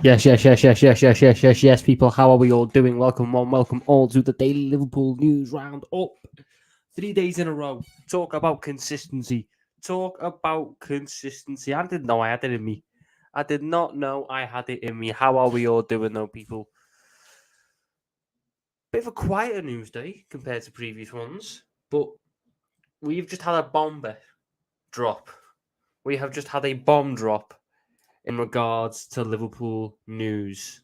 Yes, people. How are we all doing? Welcome all to the Daily Liverpool News Roundup. 3 days in a row. Talk about consistency. I didn't know I had it in me. I did not know I had it in me. How are we all doing, though, people? Bit of a quieter news day compared to previous ones, but we've just had a bomb drop. We have just had a bomb drop in regards to Liverpool news.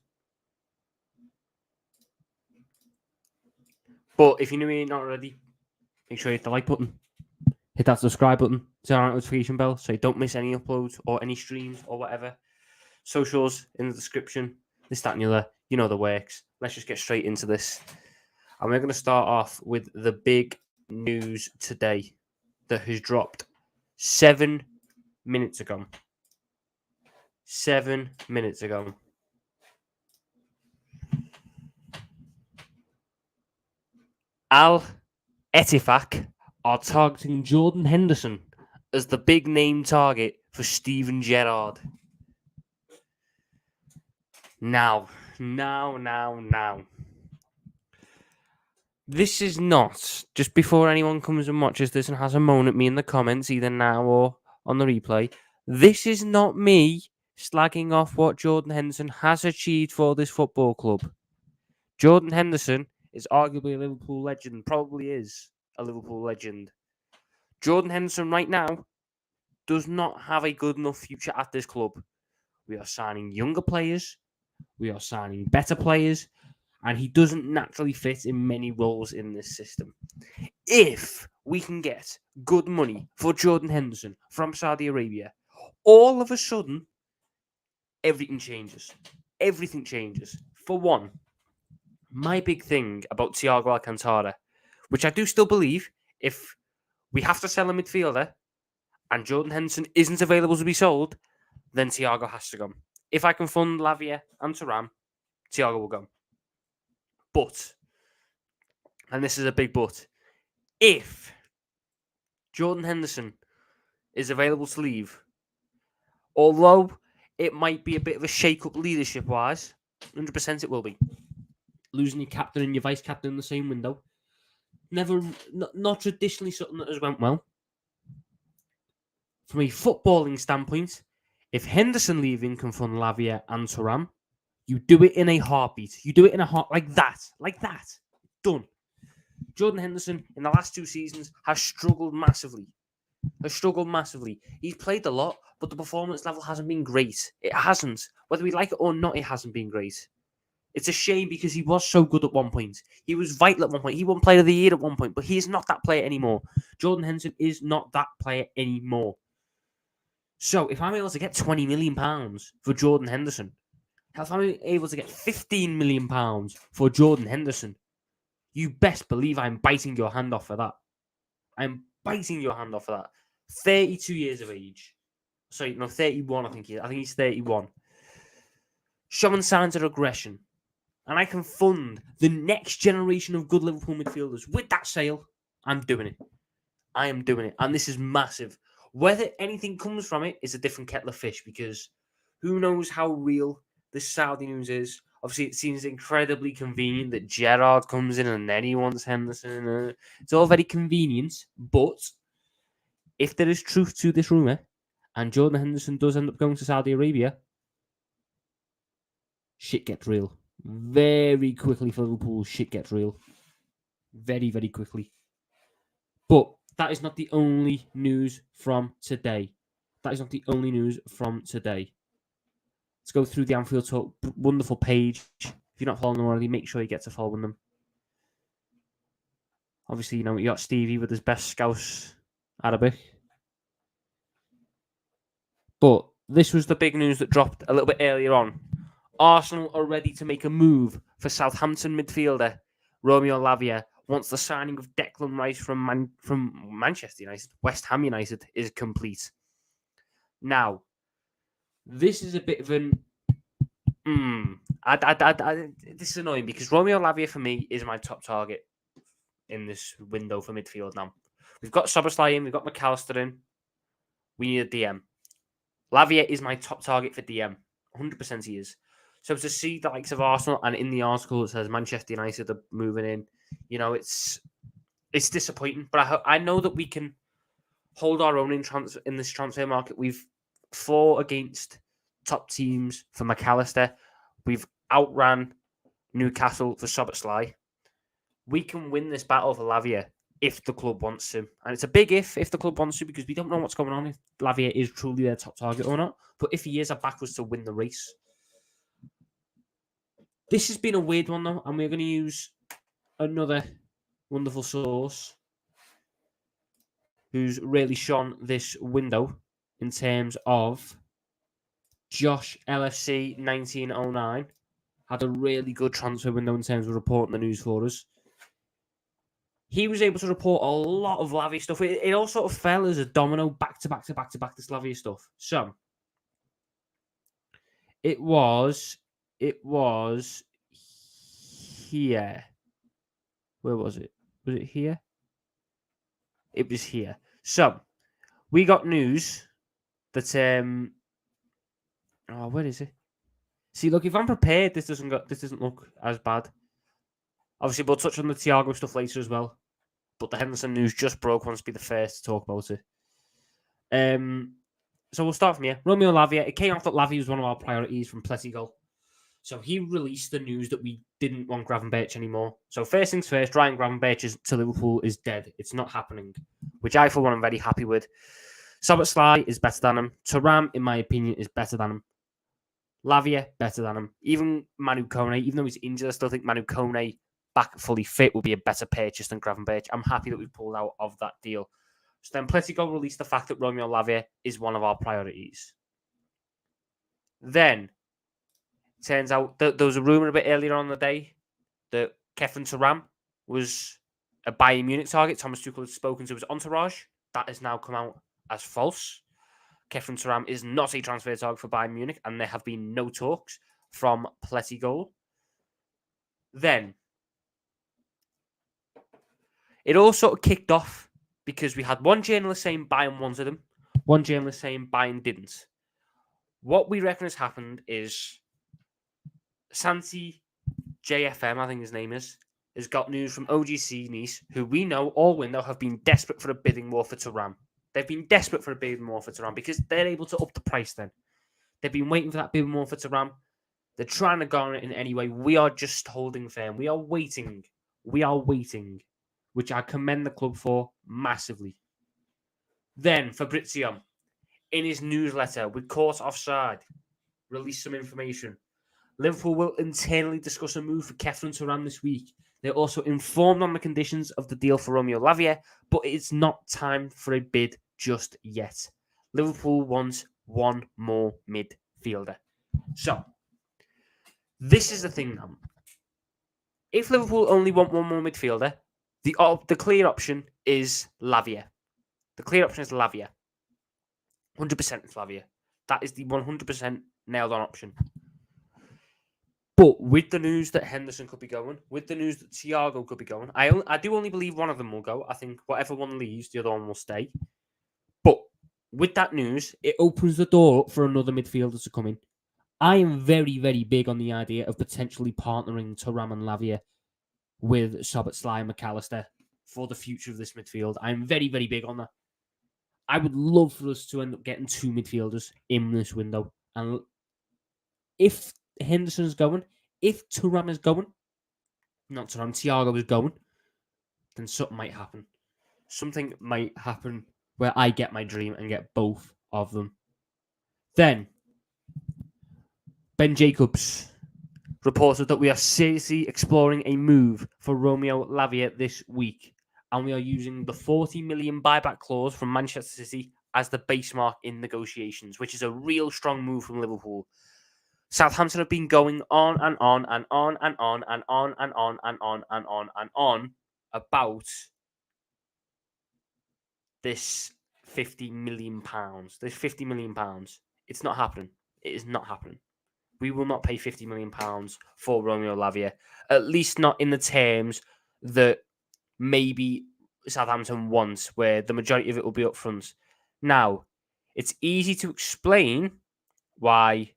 But if you're not already, make sure you hit the like button, hit that subscribe button, turn on the notification bell so you don't miss any uploads or any streams or whatever. Socials in the description, this, that, and the other. You know the works. Let's just get straight into this. And we're going to start off with the big news today that has dropped 7 minutes ago. 7 minutes ago. Al Ettifaq are targeting Jordan Henderson as the big name target for Steven Gerrard. Now. This is not, just before anyone comes and watches this and has a moan at me in the comments, either now or on the replay, this is not me slagging off what Jordan Henderson has achieved for this football club. Jordan Henderson is arguably a Liverpool legend, probably is a Liverpool legend. Jordan Henderson right now does not have a good enough future at this club. We are signing younger players, we are signing better players, and he doesn't naturally fit in many roles in this system. If we can get good money for Jordan Henderson from Saudi Arabia, all of a sudden, everything changes. Everything changes. For one, my big thing about Thiago Alcantara, which I do still believe, if we have to sell a midfielder and Jordan Henderson isn't available to be sold, then Thiago has to go. If I can fund Lavia and Thuram, Thiago will go. But, and this is a big but, if Jordan Henderson is available to leave, although it might be a bit of a shake-up leadership-wise, 100% it will be. Losing your captain and your vice-captain in the same window. Not traditionally something that has went well. From a footballing standpoint, if Henderson leaving can fund Lavia and Thuram, you do it in a heartbeat. You do it in a heart like that. Done. Jordan Henderson, in the last 2 seasons, has struggled massively. He's played a lot, but the performance level hasn't been great. It hasn't. Whether we like it or not, it hasn't been great. It's a shame because he was so good at one point. He was vital at one point. He won Player of the Year at one point, but he is not that player anymore. Jordan Henderson is not that player anymore. So, if I'm able to get £20 million for Jordan Henderson, if I'm able to get £15 million for Jordan Henderson, you best believe I'm biting your hand off for that. 32 years of age. 31, I think he's 31. Showing signs of regression. And I can fund the next generation of good Liverpool midfielders. With that sale, I'm doing it. I am doing it. And this is massive. Whether anything comes from it is a different kettle of fish, because who knows how real this Saudi news is. Obviously, it seems incredibly convenient that Gerrard comes in and then he wants Henderson. It's all very convenient. But if there is truth to this rumour and Jordan Henderson does end up going to Saudi Arabia, shit gets real. Very quickly for Liverpool, shit gets real. Very, very quickly. But that is not the only news from today. Let's go through the Anfield Talk wonderful page. If you're not following them already, make sure you get to following them. Obviously, you got Stevie with his best Scouse Arabic. But this was the big news that dropped a little bit earlier on. Arsenal are ready to make a move for Southampton midfielder Romeo Lavia once the signing of Declan Rice from Manchester United, West Ham United, is complete. Now, this is a bit of an... this is annoying because Romeo Lavia for me is my top target in this window for midfield now. We've got Szoboszlai in, we've got McAllister in. We need a DM. Lavia is my top target for DM. 100% he is. So to see the likes of Arsenal, and in the article it says Manchester United are moving in, it's disappointing. But I know that we can hold our own in this transfer market. We've fought against top teams for McAllister. We've outran Newcastle for Szoboszlai. We can win this battle for Lavia if the club wants to. And it's a big if the club wants to, because we don't know what's going on if Lavia is truly their top target or not. But if he is, our back was to win the race. This has been a weird one, though, and we're going to use another wonderful source who's really shone this window in terms of Josh LFC 1909. Had a really good transfer window in terms of reporting the news for us. He was able to report a lot of Lavia stuff. It all sort of fell as a domino back to back this Lavia stuff. So it was here. Where was it? Was it here? It was here. So we got news that where is it? See, look, if I'm prepared, this doesn't look as bad. Obviously, we'll touch on the Thiago stuff later as well. But the Henderson news just broke. Wants to be the first to talk about it. So we'll start from here. Romeo Lavia. It came off that Lavia was one of our priorities from Pletigol. So he released the news that we didn't want Gravenberch anymore. So first things first, Ryan Gravenberch to Liverpool is dead. It's not happening, which I, for one, am very happy with. Szoboszlai is better than him. Thuram, in my opinion, is better than him. Lavia, better than him. Even Manu Kone, even though he's injured, I still think Manu Kone, back fully fit, will be a better purchase than Gravenberch. I'm happy that we pulled out of that deal. So then Pletigol released the fact that Romeo Lavia is one of our priorities. Then, turns out that there was a rumour a bit earlier on in the day that Kefren Thuram was a Bayern Munich target. Thomas Tuchel had spoken to his entourage. That has now come out as false. Kefren Thuram is not a transfer target for Bayern Munich, and there have been no talks from Pletigol. Then, it all sort of kicked off because we had one journalist saying Bayern wanted him, one journalist saying Bayern didn't. What we reckon has happened is Santi JFM, I think his name is, has got news from OGC Nice, who we know all window have been desperate for a bidding war for Thuram. They've been desperate for a bidding war for Thuram because they're able to up the price then. They've been waiting for that bidding war for Thuram. They're trying to garner it in any way. We are just holding firm. We are waiting. Which I commend the club for massively. Then Fabrizio, in his newsletter with Caught Offside, released some information. Liverpool will internally discuss a move for Kefren Thuram this week. They're also informed on the conditions of the deal for Romeo Lavia, but it's not time for a bid just yet. Liverpool wants one more midfielder. So, this is the thing now. If Liverpool only want one more midfielder, the clear option is Lavia. 100% it's Lavia. That is the 100% nailed on option. But with the news that Henderson could be going, with the news that Thiago could be going, I do only believe one of them will go. I think whatever one leaves, the other one will stay. But with that news, it opens the door up for another midfielder to come in. I am very, very big on the idea of potentially partnering Thuram and Lavia with Szoboszlai and McAllister for the future of this midfield. I'm very, very big on that. I would love for us to end up getting two midfielders in this window. And if Henderson's going, if Thuram is going, not Thuram, Thiago is going, then something might happen. Something might happen where I get my dream and get both of them. Then, Ben Jacobs reported that we are seriously exploring a move for Romeo Lavia this week, and we are using the 40 million buyback clause from Manchester City as the base mark in negotiations, which is a real strong move from Liverpool. Southampton have been going on and on and on and on and on and on and on and on and on about this £50 million. This £50 million. It's not happening. It is not happening. We will not pay £50 million for Romeo Lavia, at least not in the terms that maybe Southampton wants, where the majority of it will be up front. Now, it's easy to explain why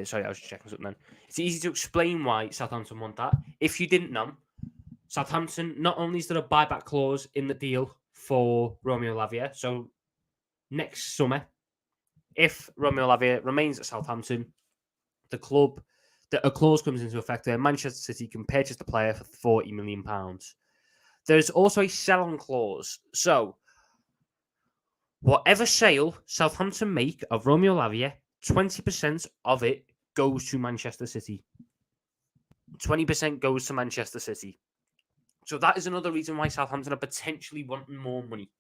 Sorry, I was just checking something then. It's easy to explain why Southampton want that. If you didn't know, Southampton, not only is there a buyback clause in the deal for Romeo Lavia, so next summer, if Romeo Lavia remains at Southampton, a clause comes into effect where Manchester City can purchase the player for £40 million. There's also a sell-on clause. So, whatever sale Southampton make of Romeo Lavia, 20% of it goes to Manchester City. 20% goes to Manchester City. So that is another reason why Southampton are potentially wanting more money.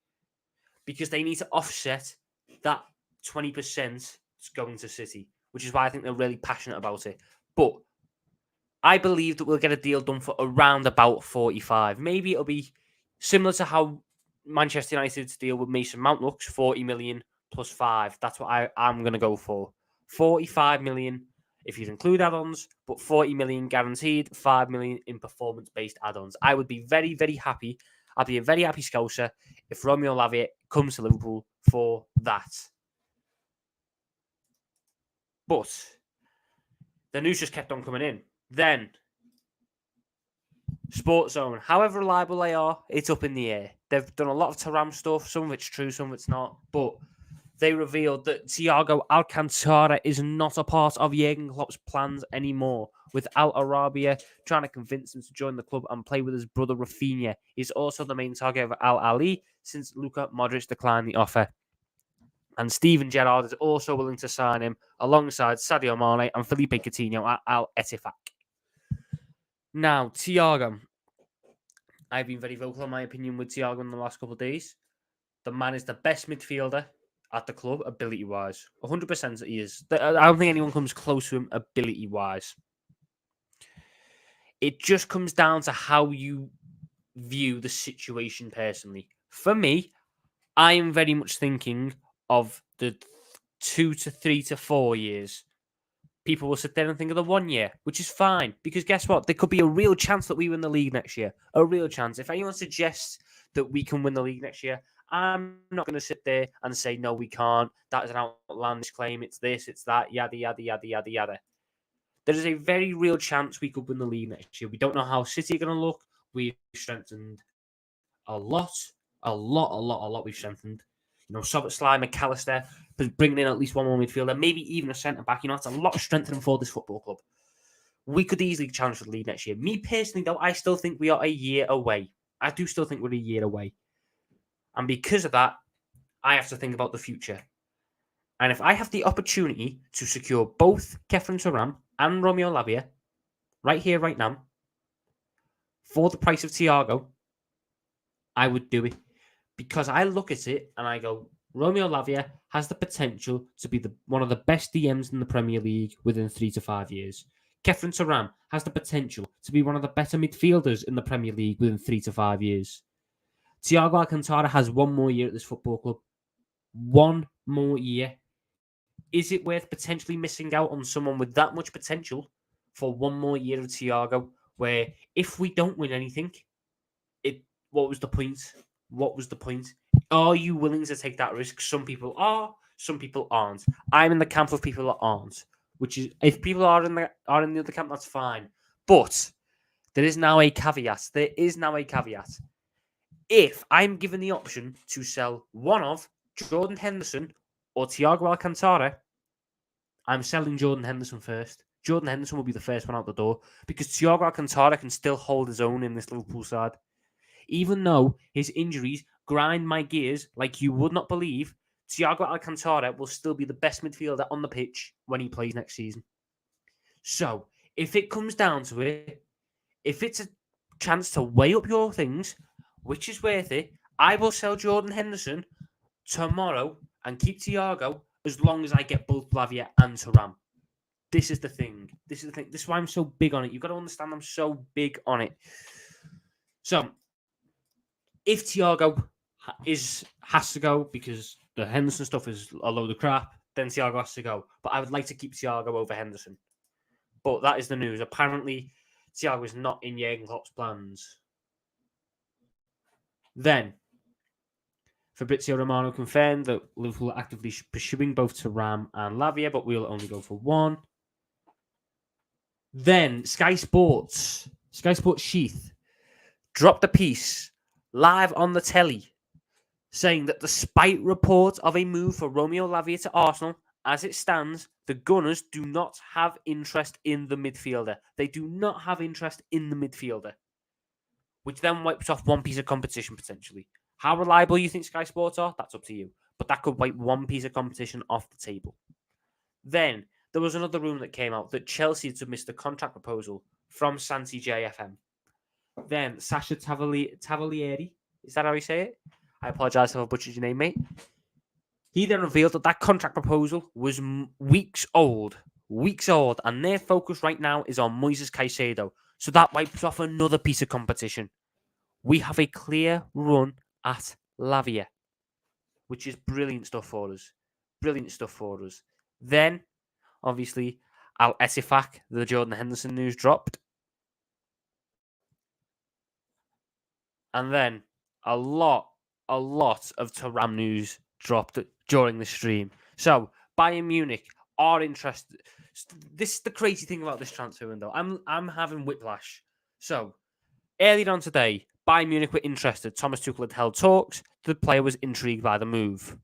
Because they need to offset that 20% going to City, which is why I think they're really passionate about it. But I believe that we'll get a deal done for around about 45. Maybe it'll be similar to how Manchester United's deal with Mason Mount looks, 40 million plus 5. That's what I'm going to go for. 45 million if you include add-ons, but 40 million guaranteed, 5 million in performance-based add-ons. I would be very, very happy. I'd be a very happy Scouser if Romeo Lavia comes to Liverpool for that. But the news just kept on coming in. Then, Sports Zone, however reliable they are, it's up in the air. They've done a lot of Thuram stuff. Some of it's true, some of it's not. But they revealed that Thiago Alcantara is not a part of Jurgen Klopp's plans anymore, with Al Arabia trying to convince him to join the club and play with his brother Rafinha. He's also the main target of Al Ali since Luka Modric declined the offer. And Steven Gerrard is also willing to sign him alongside Sadio Mane and Felipe Coutinho at Al Ettifaq. Now, Thiago. I've been very vocal on my opinion with Thiago in the last couple of days. The man is the best midfielder at the club, ability-wise. 100% he is. I don't think anyone comes close to him ability-wise. It just comes down to how you view the situation personally. For me, I am very much thinking of the 2 to 3 to 4 years. People will sit there and think of the 1 year, which is fine. Because guess what? There could be a real chance that we win the league next year. A real chance. If anyone suggests that we can win the league next year, I'm not going to sit there and say, no, we can't. That is an outlandish claim. It's this, it's that, yada, yada, yada, yada, yada. There is a very real chance we could win the league next year. We don't know how City are going to look. We've strengthened a lot. We've strengthened. You know, Szoboszlai, McAllister, bringing in at least one more midfielder, maybe even a centre-back. You know, it's a lot of strengthening for this football club. We could easily challenge for the league next year. Me personally, though, I still think we are a year away. I do still think we're a year away. And because of that, I have to think about the future. And if I have the opportunity to secure both Kefren Thuram and Romeo Lavia right here, right now, for the price of Thiago, I would do it. Because I look at it and I go, Romeo Lavia has the potential to be one of the best DMs in the Premier League within 3 to 5 years. Kefren Thuram has the potential to be one of the better midfielders in the Premier League within 3 to 5 years. Thiago Alcantara has 1 more year at this football club. 1 more year. Is it worth potentially missing out on someone with that much potential for 1 more year of Thiago? Where if we don't win anything, what was the point? What was the point? Are you willing to take that risk? Some people are, some people aren't. I'm in the camp of people that aren't. Which is, if people are in the other camp, that's fine. But there is now a caveat. If I'm given the option to sell one of Jordan Henderson or Thiago Alcantara, I'm selling Jordan Henderson first. Jordan Henderson will be the first one out the door because Thiago Alcantara can still hold his own in this Liverpool side. Even though his injuries grind my gears like you would not believe, Thiago Alcantara will still be the best midfielder on the pitch when he plays next season. So, if it comes down to it, if it's a chance to weigh up your things, which is worth it, I will sell Jordan Henderson tomorrow and keep Thiago as long as I get both Lavia and Thuram. This is the thing. This is why I'm so big on it. You've got to understand I'm so big on it. So, if Thiago has to go because the Henderson stuff is a load of crap, then Thiago has to go. But I would like to keep Thiago over Henderson. But that is the news. Apparently, Thiago is not in Jurgen Klopp's plans. Then, Fabrizio Romano confirmed that Liverpool are actively pursuing both Thuram and Lavia, but we'll only go for one. Then Sky Sports Sheath dropped a piece live on the telly saying that despite reports of a move for Romeo Lavia to Arsenal, as it stands, the Gunners do not have interest in the midfielder. They do not have interest in the midfielder, which then wipes off one piece of competition potentially. How reliable you think Sky Sports are, that's up to you. But that could wipe one piece of competition off the table. Then there was another rumour that came out that Chelsea had submitted a contract proposal from Santi JFM. Then Sasha Tavalieri, is that how you say it? I apologise if I butchered your name, mate. He then revealed that contract proposal was weeks old, and their focus right now is on Moises Caicedo. So that wipes off another piece of competition. We have a clear run at Lavia, which is brilliant stuff for us. Then, obviously, Al Etifak, the Jordan Henderson news dropped. And then a lot of Thuram news dropped during the stream. So Bayern Munich are interested. This is the crazy thing about this transfer window. I'm having whiplash. So earlier on today, Bayern Munich were interested. Thomas Tuchel had held talks. The player was intrigued by the move.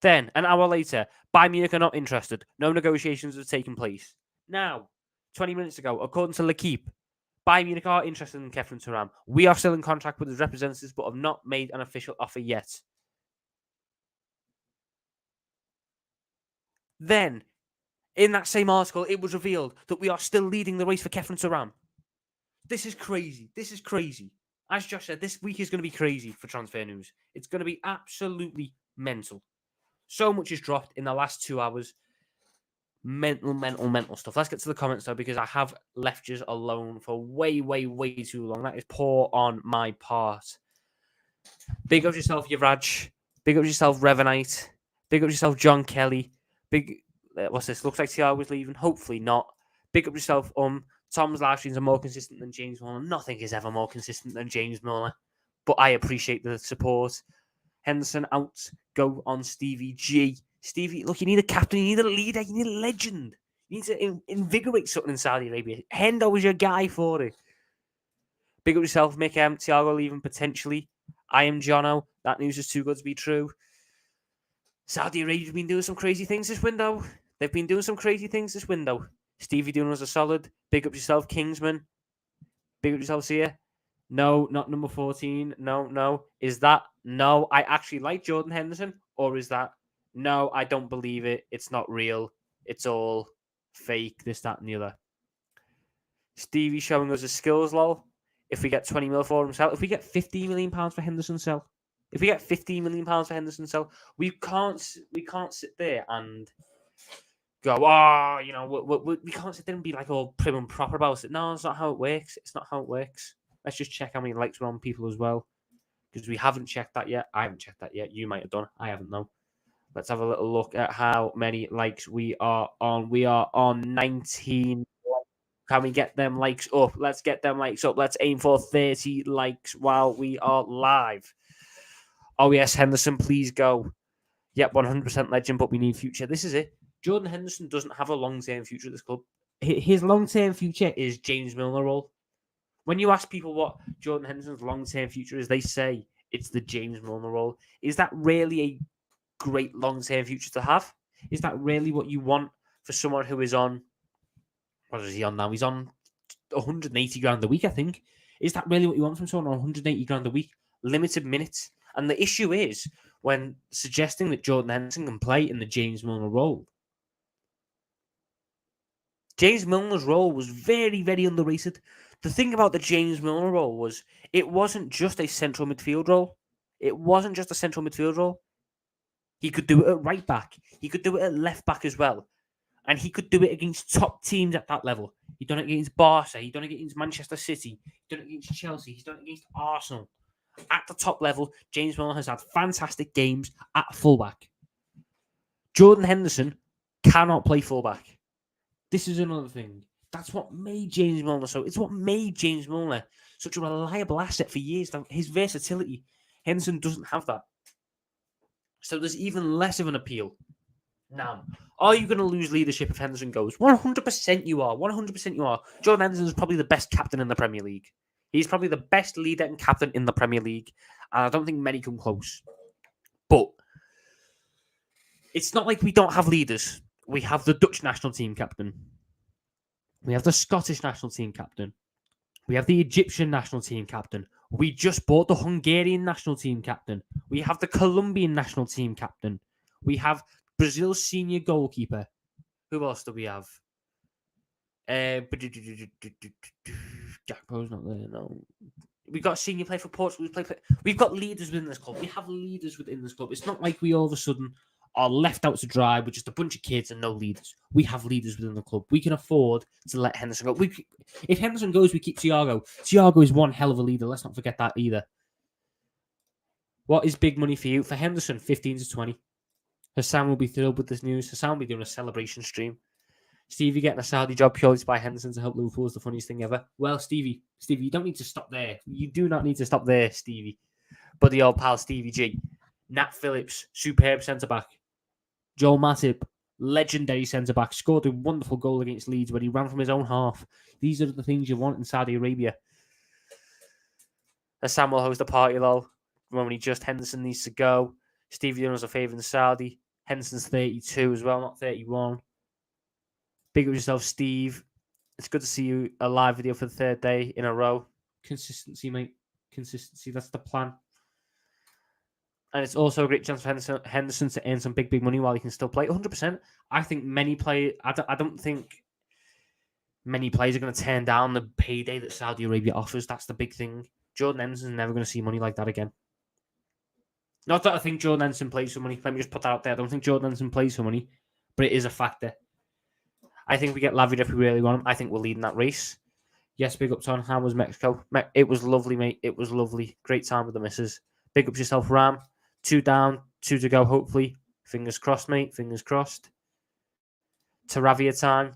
Then an hour later, Bayern Munich are not interested. No negotiations have taken place. Now, 20 minutes ago, according to L'Equipe, Bayern Munich are interested in Kefren Thuram. We are still in contract with his representatives, but have not made an official offer yet. Then, in that same article, it was revealed that we are still leading the race for Kefren Thuram. This is crazy. As Josh said, this week is going to be crazy for transfer news. It's going to be absolutely mental. So much is dropped in the last 2 hours. Mental stuff. Let's get to the comments though, because I have left you alone for way too long. That is poor on my part. Big up yourself, Yavraj. Big up yourself, Revanite. Big up yourself, John Kelly. What's this? Looks like Thiago was leaving. Hopefully not. Big up yourself, Tom's live streams are more consistent than James Milner. Nothing is ever more consistent than James Milner. But I appreciate the support. Henderson out. Go on Stevie G. Stevie, look, you need a captain, you need a leader, you need a legend. You need to invigorate something in Saudi Arabia. Hendo is your guy for it. Big up yourself, Mick M. Thiago leaving potentially. I am Jono. That news is too good to be true. Saudi Arabia's been doing some crazy things this window. Stevie doing us a solid. Big up yourself, Kingsman. Big up yourself, Sia. No, not number 14. No. Is that no? I actually like Jordan Henderson, or is that no? I don't believe it. It's not real. It's all fake. This, that, and the other. Stevie showing us his skills, lol. If we get 20 mil for him, sell. If we get 15 million pounds for Henderson, sell. If we get 15 million pounds for Henderson, sell. We can't sit there and go, we can't sit there and be like all prim and proper about it. No, it's not how it works. Let's just check how many likes we're on people as well, because we haven't checked that yet. I haven't checked that yet. You might have done. I haven't, though. Let's have a little look at how many likes we are on. We are on 19. Can we get them likes up? Let's get them likes up. Let's aim for 30 likes while we are live. Oh, yes, Henderson, please go. Yep, 100% legend, but we need future. This is it. Jordan Henderson doesn't have a long-term future at this club. His long-term future is James Milner role. When you ask people what Jordan Henderson's long-term future is, they say it's the James Milner role. Is that really a great long-term future to have? Is that really what you want for someone who is on, what is he on now? He's on 180 grand a week, I think. Is that really what you want from someone on 180 grand a week? Limited minutes. And the issue is, when suggesting that Jordan Henderson can play in the James Milner role, James Milner's role was very underrated. The thing about the James Milner role was it wasn't just a central midfield role. He could do it at right back. He could do it at left back as well. And he could do it against top teams at that level. He's done it against Barca. He's done it against Manchester City. He's done it against Chelsea. He's done it against Arsenal. At the top level, James Milner has had fantastic games at fullback. Jordan Henderson cannot play fullback. This is another thing. That's what made James Milner such a reliable asset for years. His versatility. Henderson doesn't have that. So there's even less of an appeal. Now, are you going to lose leadership if Henderson goes? 100% you are. 100% you are. Jordan Henderson is probably the best captain in the Premier League. He's probably the best leader and captain in the Premier League. And I don't think many come close. But it's not like we don't have leaders. We have the Dutch national team captain. We have the Scottish national team captain. We have the Egyptian national team captain. We just bought the Hungarian national team captain. We have the Colombian national team captain. We have Brazil's senior goalkeeper. Who else do we have? Gakpo's not there, no. We've got a senior player for Portugal. We've got leaders within this club. We have leaders within this club. It's not like we all of a sudden are left out to dry with just a bunch of kids and no leaders. We have leaders within the club. We can afford to let Henderson go. If Henderson goes, we keep Thiago. Thiago is one hell of a leader. Let's not forget that either. What is big money for you? For Henderson, 15 to 20. Hassan will be thrilled with this news. Hassan will be doing a celebration stream. Stevie getting a Saudi job purely by Henderson to help Liverpool is the funniest thing ever. Well, Stevie, you don't need to stop there. You do not need to stop there, Stevie. But the old pal Stevie G. Nat Phillips, superb centre-back. Joel Matip, legendary centre-back, scored a wonderful goal against Leeds when he ran from his own half. These are the things you want in Saudi Arabia. Hassan will host a party, lol. When he just Henderson needs to go. Stevie doing us a favour in Saudi. Henderson's 32 as well, not 31. Big up yourself, Steve. It's good to see you a live video for the third day in a row. Consistency, mate. Consistency. That's the plan. And it's also a great chance for Henderson to earn some big money while he can still play. 100%. I think many players... I don't think many players are going to turn down the payday that Saudi Arabia offers. That's the big thing. Jordan Henderson's never going to see money like that again. Not that I think Jordan Henderson plays for money. Let me just put that out there. I don't think Jordan Henderson plays for money. But it is a factor. I think we get Lavia if we really want him. I think we're leading that race. Yes, big up to how was Mexico. It was lovely, mate. It was lovely. Great time with the missus. Big up yourself, Ram. 2 down, 2 to go, hopefully. Fingers crossed, mate. Fingers crossed. Taravia time.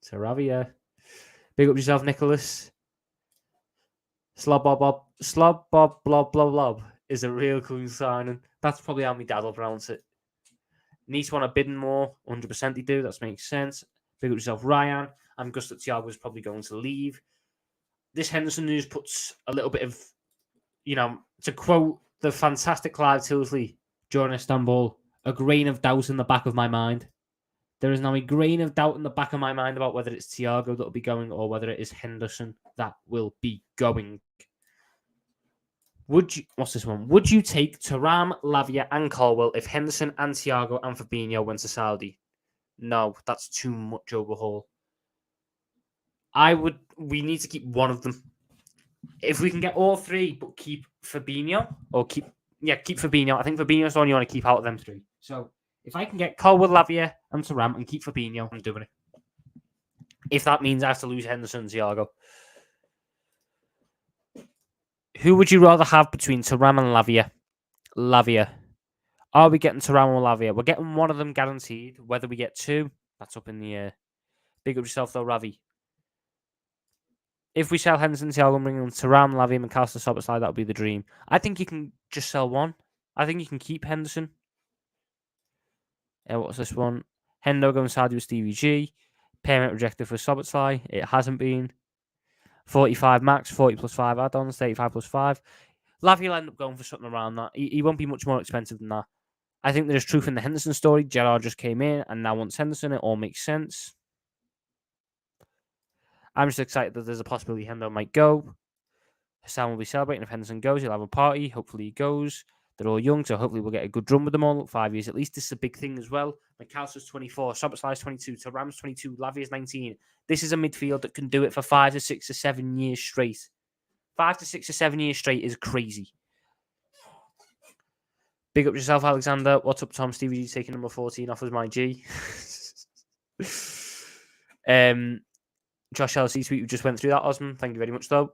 Taravia. Big up yourself, Nicholas. Slob Bob Blob is a real cool signing. That's probably how my dad will pronounce it. Nice want a bidding more. 100% they do. That makes sense. Big up yourself, Ryan. I'm gust that Thiago is probably going to leave. This Henderson news puts a little bit of, to quote the fantastic Clive Tilsley during Istanbul, a grain of doubt in the back of my mind. There is now a grain of doubt in the back of my mind about whether it's Thiago that will be going or whether it is Henderson that will be going. What's this one? Would you take Thuram, Lavia, and Colwell if Henderson and Thiago and Fabinho went to Saudi? No, that's too much overhaul. We need to keep one of them. If we can get all 3, but keep Fabinho, keep Fabinho. I think Fabinho's the one you want to keep out of them 3. So if I can get Colwell, Lavia, and Thuram and keep Fabinho, I'm doing it. If that means I have to lose Henderson and Thiago. Who would you rather have between Thuram and Lavia? Lavia. Are we getting Thuram or Lavia? We're getting one of them guaranteed. Whether we get 2, that's up in the air. Big up yourself, though, Ravi. If we sell Henderson, Thiago, and bring in Thuram, Lavia, and McAllister, Szoboszlai, that would be the dream. I think you can just sell one. I think you can keep Henderson. What's this one? Hendo going Saudi with Stevie G. Payment rejected for Szoboszlai. It hasn't been. 45 max, 40 plus 5 add-ons, 35 plus 5. Lavia will end up going for something around that. He won't be much more expensive than that. I think there's truth in the Henderson story. Gerrard just came in and now wants Henderson. It all makes sense. I'm just excited that there's a possibility Hendo might go. Hassan will be celebrating if Henderson goes. He'll have a party. Hopefully he goes. They're all young, so hopefully we'll get a good run with them all. 5 years at least. This is a big thing as well. McAllister's 24, Szoboszlai's 22, Thuram's 22, Lavia's 19. This is a midfield that can do it for 5 to 6 or 7 years straight. 5 to 6 or 7 years straight is crazy. Big up yourself, Alexander. What's up, Tom? Stevie G taking number 14 off as my G. Josh LC Sweet, we just went through that, Osman. Thank you very much, though.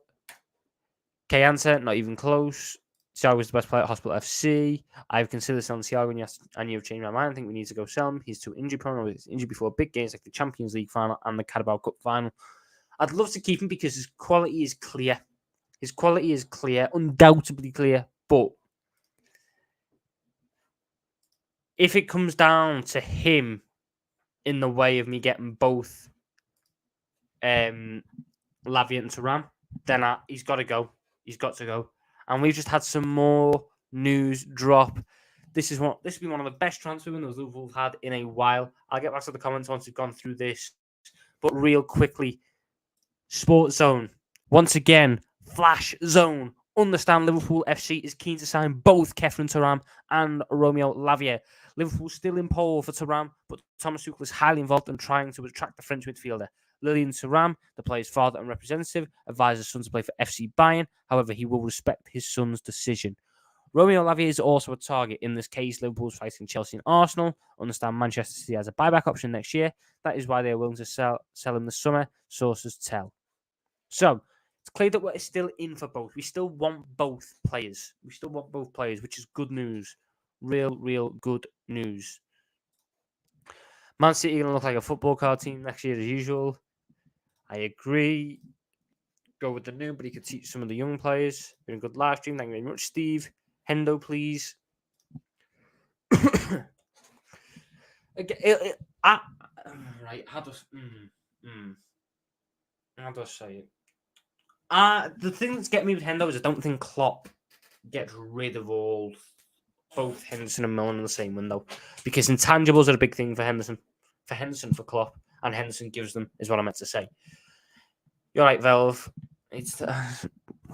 K answer, not even close. Thiago was the best player at Hospital FC. I've considered selling Thiago, and you've changed my mind. I think we need to go sell him. He's too injury prone. He's injured before big games like the Champions League final and the Carabao Cup final. I'd love to keep him because his quality is clear. His quality is clear, undoubtedly clear. But if it comes down to him in the way of me getting both Lavia and Thuram, then he's got to go. He's got to go. And we've just had some more news drop. This has been one of the best transfer windows Liverpool have had in a while. I'll get back to the comments once we've gone through this. But real quickly, Sports Zone. Once again, Flash Zone. Understand Liverpool FC is keen to sign both Kefren Thuram and Romeo Lavia. Liverpool still in pole for Thuram, but Thomas Tuchel is highly involved in trying to attract the French midfielder. Lilian Thuram, the player's father and representative, advised his son to play for FC Bayern. However, he will respect his son's decision. Romeo Lavia is also a target. In this case, Liverpool's fighting Chelsea and Arsenal. Understand Manchester City has a buyback option next year. That is why they are willing to sell him this summer, sources tell. So, it's clear that we're still in for both. We still want both players. Which is good news. Real good news. Man City are going to look like a football card team next year as usual. I agree. Go with the new, but he could teach some of the young players. Been a good live stream. Thank you very much, Steve. Hendo, please. Right, how do I say it? The thing that's getting me with Hendo is I don't think Klopp gets rid of both Henderson and Milner in the same window, because intangibles are a big thing for Henderson for Klopp, and Henderson gives them, is what I meant to say. You're right, Velv.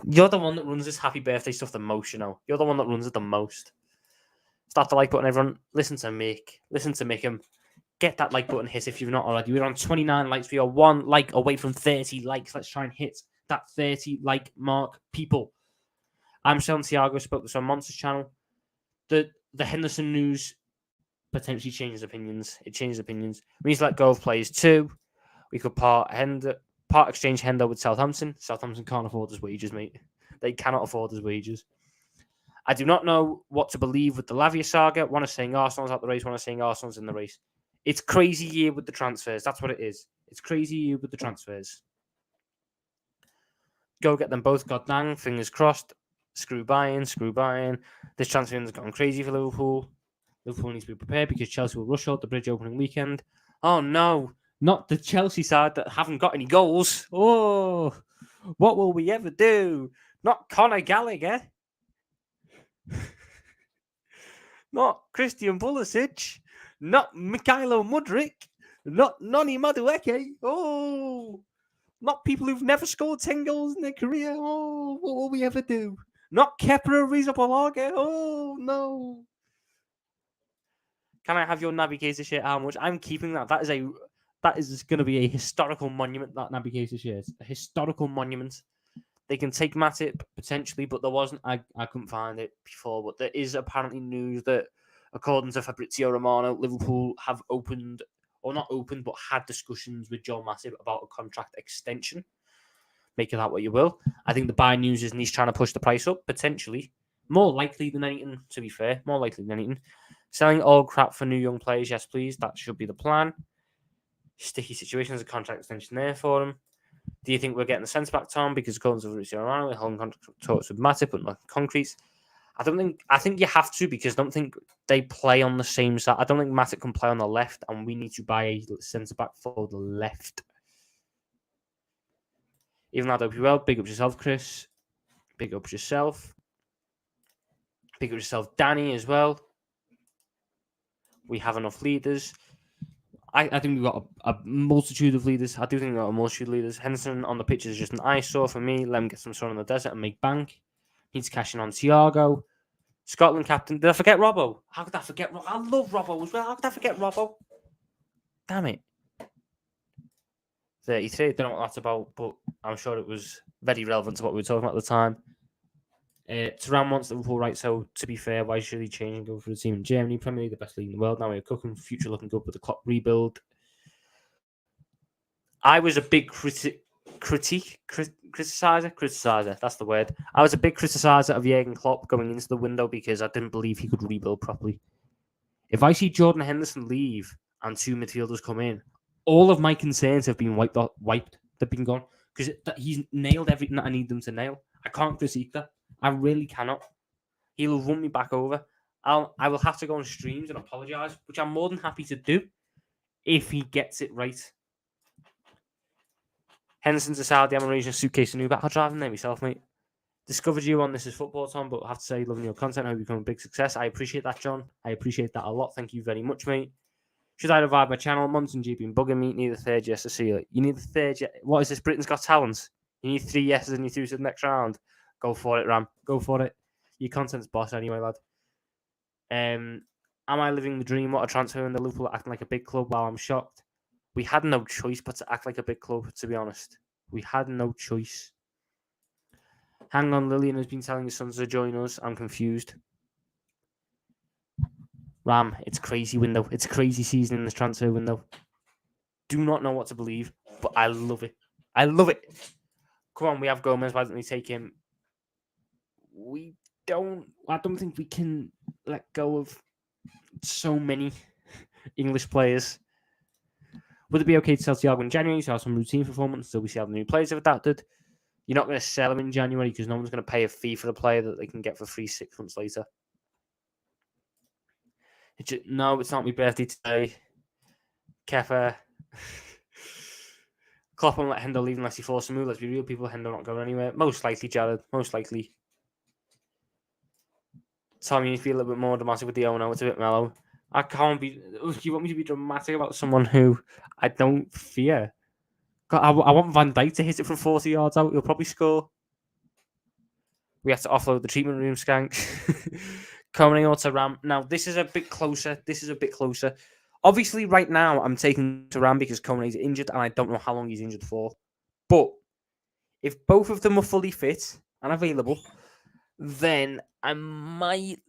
You're the one that runs this happy birthday stuff the most, you know. You're the one that runs it the most. Start the like button, everyone. Listen to Mick. Get that like button hit if you've not already. We're on 29 likes. We are 1 like away from 30 likes. Let's try and hit that 30 like mark, people. I'm selling Thiago. Spoke to some Monsters channel. The Henderson news potentially changes opinions. It changes opinions. We need to let go of players too. We could part exchange Hendo with Southampton. Southampton can't afford his wages, mate. They cannot afford his wages. I do not know what to believe with the Lavia saga. One is saying Arsenal's out the race. One is saying Arsenal's in the race. It's crazy year with the transfers. That's what it is. It's crazy year with the transfers. Go get them both, god dang. Fingers crossed. Screw Bayern. This transfer has gone crazy for Liverpool. Liverpool needs to be prepared because Chelsea will rush out the bridge opening weekend. Oh no, not the Chelsea side that haven't got any goals. Oh, what will we ever do? Not Conor Gallagher. Not Christian Pulisic. Not Mikhailo Mudryk. Not Noni Madueke. Oh, not people who've never scored 10 goals in their career. Oh, what will we ever do? Not Kepa Arrizabalaga. Oh, no. Can I have your Naby Keita shirt? How much? I'm keeping that. That is going to be a historical monument, that Naby Keita shirt. A historical monument. They can take Matip, potentially, but there wasn't. I couldn't find it before. But there is apparently news that, according to Fabrizio Romano, Liverpool have opened, or not opened, but had discussions with Joe Matip about a contract extension. Make of that what you will. I think the Bayern news is he's trying to push the price up, potentially. More likely than anything, to be fair. More likely than anything. Selling old crap for new young players, yes, please. That should be the plan. Sticky situations, a contract extension there for him. Do you think we're getting the sense back, Tom? Because according to Fabrizio Romano, we're holding contract talks with Matip, but not concrete. I think you have to, because I don't think they play on the same side. I don't think Matip can play on the left, and we need to buy a centre back for the left. Even that, hope you well. Big up yourself, Chris. Big up yourself. Big up yourself, Danny, as well. We have enough leaders. I think we've got a multitude of leaders. I do think we've got a multitude of leaders. Henderson on the pitch is just an eyesore for me. Let him get some sun in the desert and make bank. Needs cash in on Thiago. Scotland captain. Did I forget Robbo? How could I forget Robbo? I love Robbo as well. How could I forget Robbo? Damn it. 33. Don't know what that's about, but I'm sure it was very relevant to what we were talking about at the time. Thuram wants Liverpool, right? So, to be fair, why should he change and go for the team in Germany? Premier League, the best league in the world. Now we're cooking. Future looking good with the Klopp rebuild. I was a big criticizer. That's the word. I was a big criticizer of Jurgen Klopp going into the window because I didn't believe he could rebuild properly. If I see Jordan Henderson leave and 2 midfielders come in, all of my concerns have been wiped. They've been gone because he's nailed everything that I need them to nail. I can't critique that. I really cannot. He'll run me back over. I will have to go on streams and apologise, which I'm more than happy to do if he gets it right. Henderson's a Saudi, I'm arranging a suitcase and Uber. I'll drive him there myself, mate. Discovered you on This Is Football, Tom, but I have to say, loving your content. I hope you become a big success. I appreciate that, John. I appreciate that a lot. Thank you very much, mate. Should I revive my channel? Monson G been bugging me. Need a third yes to see it. You need the third yes. What is this? Britain's Got Talent. You need 3 yeses and you through to the next round. Go for it, Ram. Go for it. Your content's boss anyway, lad. Am I living the dream? What a transfer in the Liverpool acting like a big club. Wow, I'm shocked. We had no choice but to act like a big club, to be honest. We had no choice. Hang on, Lillian has been telling his sons to join us. I'm confused. Ram, it's crazy window. It's a crazy season in this transfer window. Do not know what to believe, but I love it. I love it. Come on, we have Gomez. Why don't we take him? I don't think we can let go of so many English players. Would it be okay to sell Thiago in January to have some routine performance until we see how the new players have adapted? You're not going to sell him in January because no one's going to pay a fee for the player that they can get for free 6 months later. No, it's not my birthday today. Kefa. Klopp won't let Hendo leave unless he forces a move. Let's be real, people. Hendo not going anywhere. Most likely, Jared. Most likely. Tom, you need to be a little bit more dramatic with the owner. It's a bit mellow. I can't be. You want me to be dramatic about someone who I don't fear? God, I want Van Dijk to hit it from 40 yards out. He'll probably score. We have to offload the treatment room, Skank. Kone or Thuram. Now, this is a bit closer. Obviously, right now, I'm taking Thuram because Kone's injured, and I don't know how long he's injured for. But if both of them are fully fit and available, then I might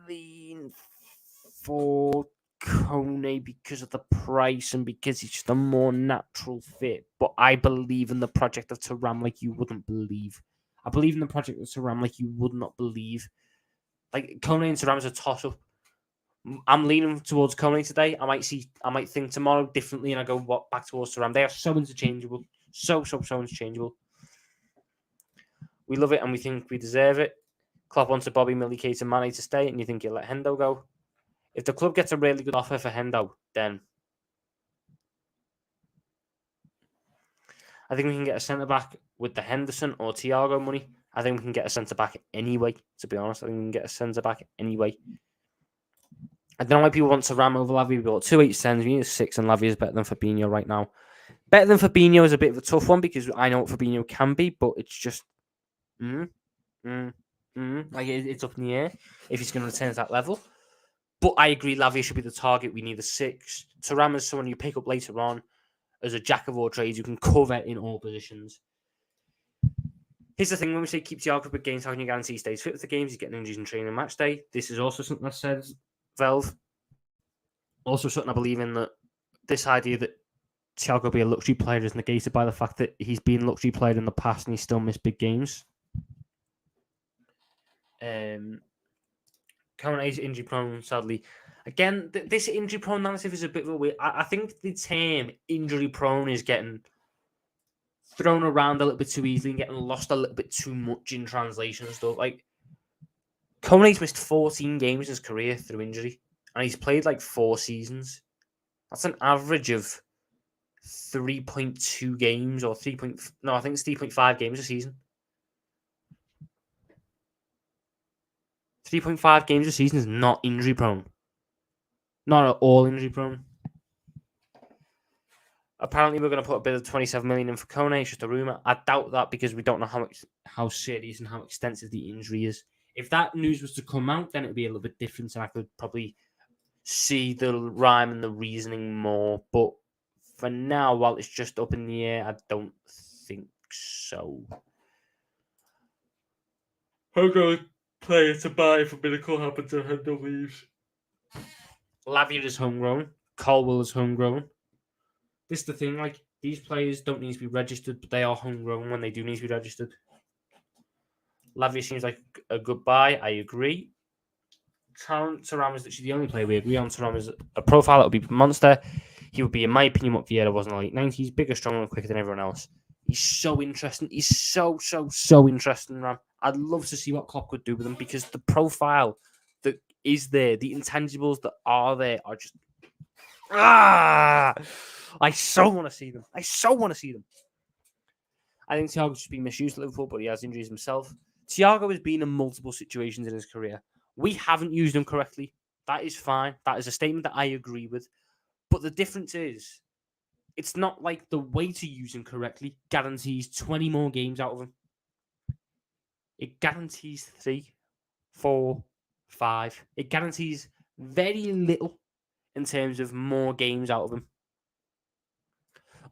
lean for Kone because of the price and because it's just a more natural fit. But I believe in the project of Thuram like you wouldn't believe. I believe in the project of Thuram like you would not believe. Like, Kone and Thuram is a toss-up. I'm leaning towards Kone today. I might think tomorrow differently and I go back towards Thuram. They are so interchangeable. So interchangeable. We love it and we think we deserve it. Klopp wants a Bobby, Millie, Kate and Mane to stay and you think you'll let Hendo go. If the club gets a really good offer for Hendo, then I think we can get a centre-back with the Henderson or Thiago money. I think we can get a centre-back anyway, to be honest. I think we can get a centre-back anyway. I don't know why people want to ram over Lavia. We bought 2 8-10s. We need a 6, and Lavia is better than Fabinho right now. Better than Fabinho is a bit of a tough one because I know what Fabinho can be, but it's just... Like, it's up in the air if he's going to return to that level. But I agree, Lavia should be the target. We need a 6. Thuram is someone you pick up later on as a jack of all trades. You can cover in all positions. Here's the thing, when we say keep Thiago for games, how can you guarantee he stays fit for the games? He's getting injuries in training and match day. This is also something that says, Velv. Also something I believe in, that this idea that Thiago will be a luxury player is negated by the fact that he's been a luxury player in the past and he still missed big games. Kone's injury prone, sadly. Again, this injury prone narrative is a bit of a weird. I think the term injury prone is getting thrown around a little bit too easily and getting lost a little bit too much in translation and stuff. Like, Kone's missed 14 games in his career through injury, and he's played like 4 seasons. That's an average of 3.2 games or 3. No, I think it's 3.5 games a season. 3.5 games a season is not injury prone. Not at all injury prone. Apparently, we're going to put a bid of 27 million in for Kone. It's just a rumor. I doubt that because we don't know how serious and how extensive the injury is. If that news was to come out, then it'd be a little bit different, and I could probably see the rhyme and the reasoning more. But for now, while it's just up in the air, I don't think so. How good player to buy if a miracle happens and Hendo leaves? Lavia is homegrown. Colwell is homegrown. This is the thing, like, these players don't need to be registered, but they are homegrown when they do need to be registered. Lavia seems like a good buy. I agree. Thuram is literally the only player we agree on. Thuram is a profile that would be monster. He would be, in my opinion, what Vieira was in the late 90s. Bigger, stronger, and quicker than everyone else. He's so interesting. He's so interesting, Ram. I'd love to see what Klopp could do with him because the profile that is there. The intangibles that are there are just I so want to see them. I think Thiago's just been misused at Liverpool, but he has injuries himself. Thiago has been in multiple situations in his career. We haven't used him correctly. That is fine. That is a statement that I agree with. But the difference is, it's not like the way to use him correctly guarantees 20 more games out of him. It guarantees 3, 4, 5. It guarantees very little in terms of more games out of him.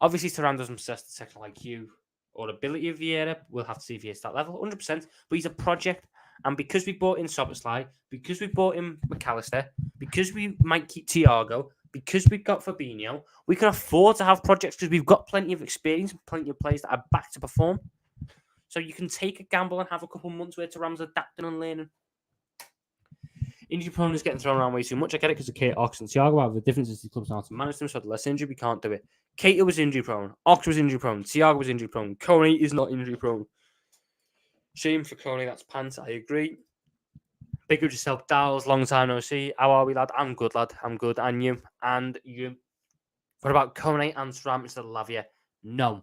Obviously, Thuram doesn't possess the technical IQ or ability of Vieira. We'll have to see if he hits that level, 100%. But he's a project. And because we bought in Szoboszlai, because we bought in McAllister, because we might keep Thiago, because we've got Fabinho, we can afford to have projects because we've got plenty of experience and plenty of players that are back to perform. So you can take a gamble and have a couple of months where Thuram's adapting and learning. Injury prone is getting thrown around way too much. I get it because of Kate, Ox, and Thiago. However, the difference is the clubs know how to manage them, so the less injury, we can't do it. Kate was injury prone. Ox was injury prone. Thiago was injury prone. Kone is not injury prone. Shame for Kone, that's pants. I agree. Big up yourself, Dals. Long time no see. How are we, lad? I'm good, lad. I'm good. And you? And you? What about Kone and Thuram instead of Lavia? No.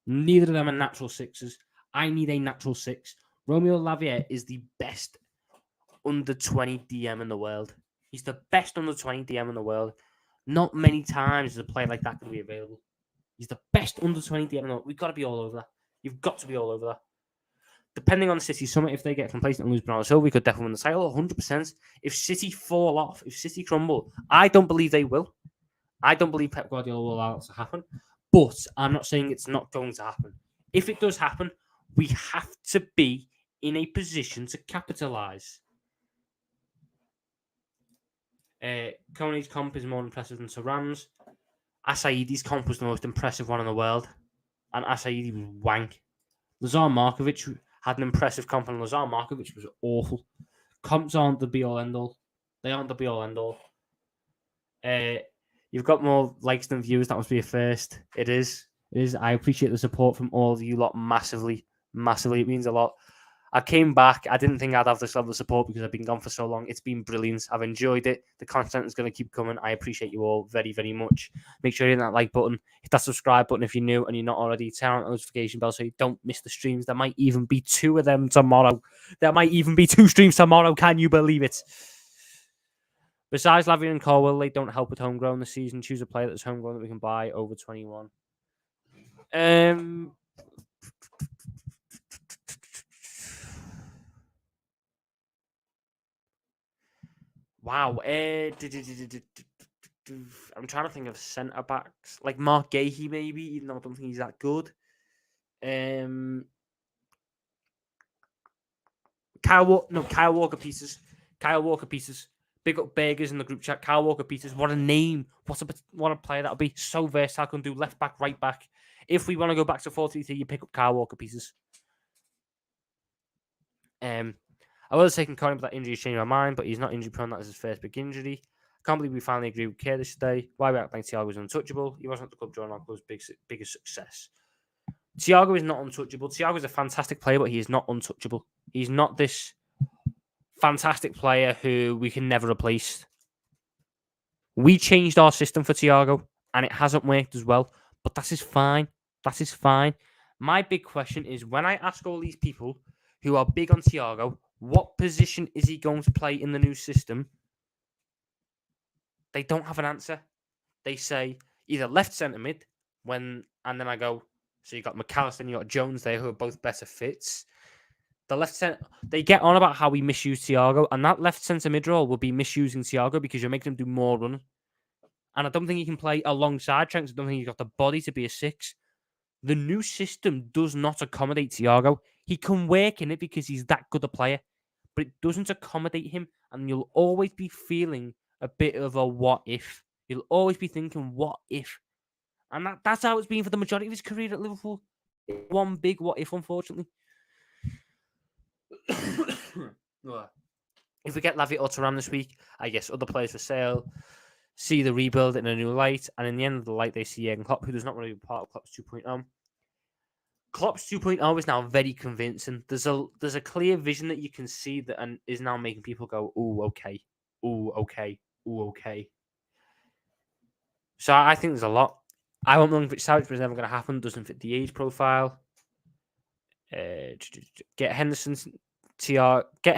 Neither of them are natural sixes. I need a natural six. Romeo Lavia is the best under 20 DM in the world. He's the best under 20 DM in the world. Not many times is a player like that going to be available. He's the best under 20 DM in the world. We've got to be all over that. You've got to be all over that. Depending on the City Summit, if they get complacent and lose Bernardo Silva, we could definitely win the title 100%. If City fall off, if City crumble, I don't believe they will. I don't believe Pep Guardiola will allow it to happen. But I'm not saying it's not going to happen. If it does happen, we have to be in a position to capitalise. Kone's comp is more impressive than Thuram's. Asaidi's comp was the most impressive one in the world. And Asaidi was wank. Lazar Markovic had an impressive comp, and Lazar Markovic was awful. Comps aren't the be-all, end-all. They aren't the be-all, end-all. You've got more likes than views. That must be a first. It is. I appreciate the support from all of you lot massively. It means a lot. I came back. I didn't think I'd have this level of support because I've been gone for so long. It's been brilliant. I've enjoyed it. The content is going to keep coming. I appreciate you all very, very much. Make sure you hit that like button. Hit that subscribe button if you're new and you're not already. Turn on the notification bell so you don't miss the streams. There might even be 2 of them tomorrow. There might even be 2 streams tomorrow. Can you believe it? Besides Lavia and Colwell, they don't help with homegrown this season. Choose a player that's homegrown that we can buy over 21. Wow. I'm trying to think of centre backs like Mark Gahey, maybe. Even though I don't think he's that good. Kyle Walker Pieces. Big up Burgers in the group chat. Kyle Walker Peters, what a name. What a player that would be. So versatile, can do left back, right back. If we want to go back to 4-3-3, you pick up Kyle Walker Peters. I would have taken Kone, but that injury changed my mind, but he's not injury prone. That is his first big injury. I can't believe we finally agreed with Kerr this day. Why we act like Thiago was untouchable? He wasn't the club during our club's biggest success. Thiago is not untouchable. Thiago is a fantastic player, but he is not untouchable. He's not this fantastic player who we can never replace. We changed our system for Thiago, and it hasn't worked as well. But that is fine. My big question is, when I ask all these people who are big on Thiago, what position is he going to play in the new system? They don't have an answer. They say either left centre mid, and then I go, so you got McAllister and you got Jones there, who are both better fits. The left centre, they get on about how we misuse Thiago, and that left centre mid role will be misusing Thiago because you're making him do more running. And I don't think he can play alongside Trent. I don't think he's got the body to be a 6. The new system does not accommodate Thiago. He can work in it because he's that good a player, but it doesn't accommodate him, and you'll always be feeling a bit of a what if. You'll always be thinking, what if? And that's how it's been for the majority of his career at Liverpool. One big what if, unfortunately. If we get Lavia or Thuram this week, I guess other players for sale see the rebuild in a new light, and in the end of the light, they see Jurgen Klopp, who does not want to be part of Klopp's 2.0. Klopp's 2.0 is now very convincing. There's a clear vision that you can see that and is now making people go, "Ooh, okay. Ooh, okay. Ooh, okay." So I think there's a lot. I won't know if it's never going to happen. Doesn't fit the age profile. Get Henderson, Thiago, get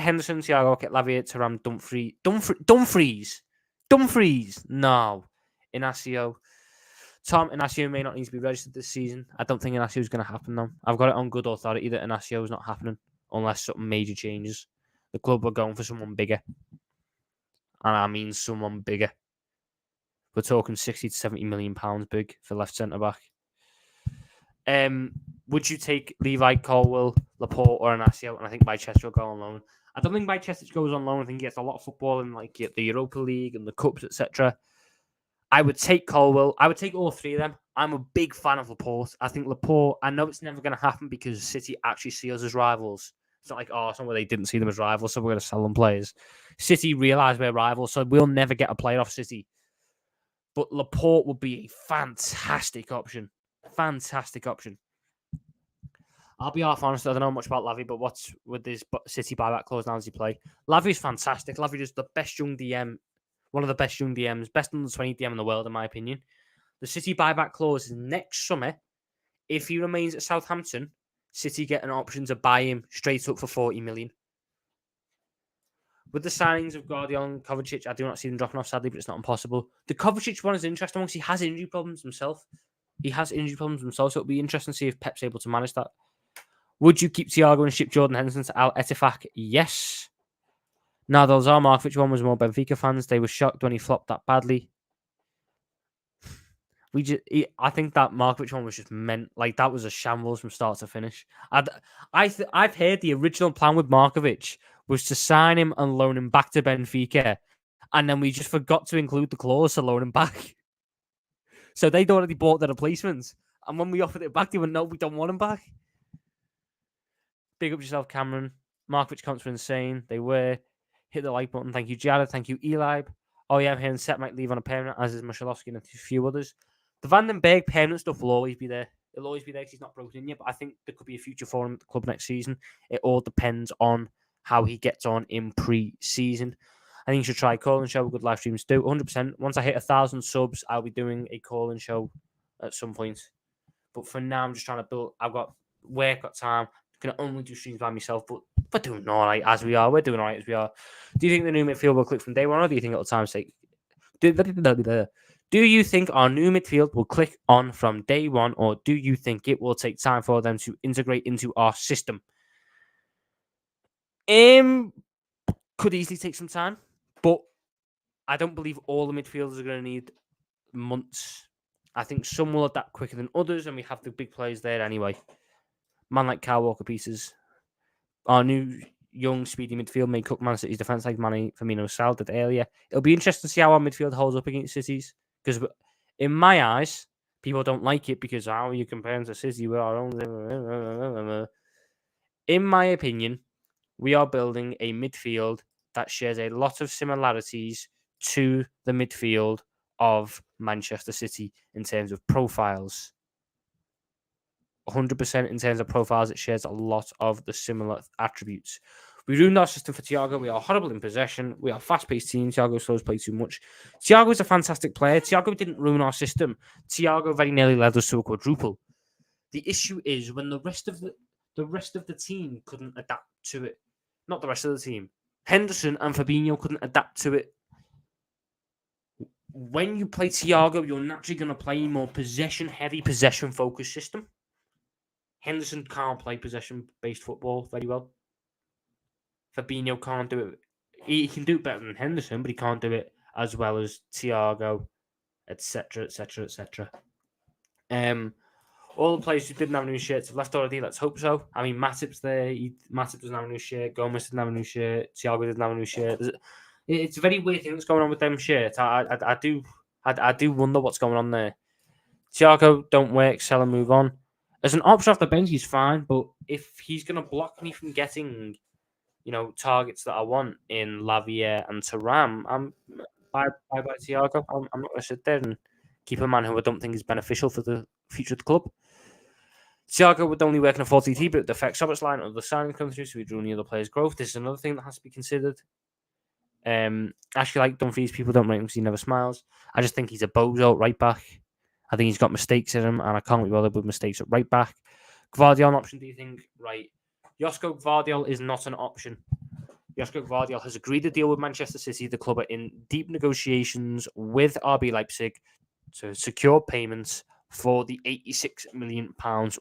Lavia, Thuram, Dumfries. No, Inacio. Tom Inacio may not need to be registered this season. I don't think Inacio is going to happen though. I've got it on good authority that Inacio is not happening unless something major changes. The club are going for someone bigger, and I mean someone bigger. We're talking 60 to 70 million pounds big for left centre back. Would you take Levi, Colwell, Laporte, or Inacio? And I think Manchester will go on loan. I don't think Manchester goes on loan. I think he gets a lot of football in like the Europa League and the cups, etc. I would take Colwell. I would take all three of them. I'm a big fan of Laporte. I think Laporte, I know it's never going to happen because City actually see us as rivals. It's not like, it's not where they didn't see them as rivals, so we're going to sell them players. City realise we're rivals, so we'll never get a player off City. But Laporte would be a fantastic option. Fantastic option. I'll be half honest, I don't know much about Lavia, but what's with this City buyback clause now does he play? Lavia's fantastic. Lavia is the best young DM, one of the best young DMs, best under 20 DM in the world, in my opinion. The City buyback clause is next summer. If he remains at Southampton, City get an option to buy him straight up for 40 million. With the signings of Guardiola and Kovacic, I do not see them dropping off, sadly, but it's not impossible. The Kovacic one is interesting because he has injury problems himself. So it'll be interesting to see if Pep's able to manage that. Would you keep Thiago and ship Jordan Henderson to Al Ettifaq? Yes. Now, the Lazar Markovic one was more Benfica fans. They were shocked when he flopped that badly. I think that Markovic one was just meant like that was a shambles from start to finish. I've heard the original plan with Markovic was to sign him and loan him back to Benfica, and then we just forgot to include the clause to loan him back. So they'd already bought the replacements, and when we offered it back, they went, "No, we don't want him back." Big up yourself, Cameron. Markovic comments were insane. They were. Hit the like button. Thank you, Jared. Thank you, Eli. Oh yeah, I'm hearing Set might leave on a permanent, as is Mushalovsky and a few others. The Vandenberg permanent stuff will always be there. It'll always be there because he's not broken in yet, but I think there could be a future for him at the club next season. It all depends on how he gets on in pre-season. I think you should try a call-in show. Good live streams do. 100%. Once I hit 1,000 subs, I'll be doing a call-in show at some point. But for now, I'm just trying to build. I've got work, got time. I can only do streams by myself, but we're doing all right as we are. We're doing all right as we are. Do you think the new midfield will click from day one, or do you think it'll time take? Do you think our new midfield will click on from day one, or do you think it will take time for them to integrate into our system? Could easily take some time, but I don't believe all the midfielders are going to need months. I think some will adapt quicker than others, and we have the big players there anyway. Man like Kyle Walker Pieces. Our new young, speedy midfield may cook Man City's defence like Manny Firmino Sal did earlier. It'll be interesting to see how our midfield holds up against City's. Because in my eyes, people don't like it because how are you comparing to City with our own... In my opinion, we are building a midfield that shares a lot of similarities to the midfield of Manchester City in terms of profiles. 100% in terms of profiles, it shares a lot of the similar attributes. We ruined our system for Thiago. We are horrible in possession. We are a fast-paced team. Thiago slows play too much. Thiago is a fantastic player. Thiago didn't ruin our system. Thiago very nearly led us to a quadruple. The issue is when the rest of the team couldn't adapt to it. Not the rest of the team. Henderson and Fabinho couldn't adapt to it. When you play Thiago, you're naturally going to play a more possession-heavy, possession-focused system. Henderson can't play possession-based football very well. Fabinho can't do it. He can do it better than Henderson, but he can't do it as well as Thiago, etc., etc., etc. All the players who didn't have new shirts have left already. Let's hope so. I mean, Matip's there. Matip doesn't have a new shirt. Gomez doesn't have a new shirt. Thiago doesn't have a new shirt. It's a very weird thing that's going on with them shirts. I do wonder what's going on there. Thiago, don't work, sell and move on. As an option off the bench, he's fine, but if he's going to block me from getting, targets that I want in Lavia and Thuram, I'm bye Thiago. I'm not going to sit there and keep a man who I don't think is beneficial for the future of the club. Thiago would only work in a 40T, but it affects Szoboszlai and other signings come through, so we drew the other players' growth. This is another thing that has to be considered. Actually, like Dumfries, people don't rate him because he never smiles. I just think he's a bozo at right back. I think he's got mistakes in him, and I can't be bothered with mistakes at right back. Gvardiol an option, do you think? Right. Josko Gvardiol is not an option. Josko Gvardiol has agreed to deal with Manchester City. The club are in deep negotiations with RB Leipzig to secure payments for the £86 million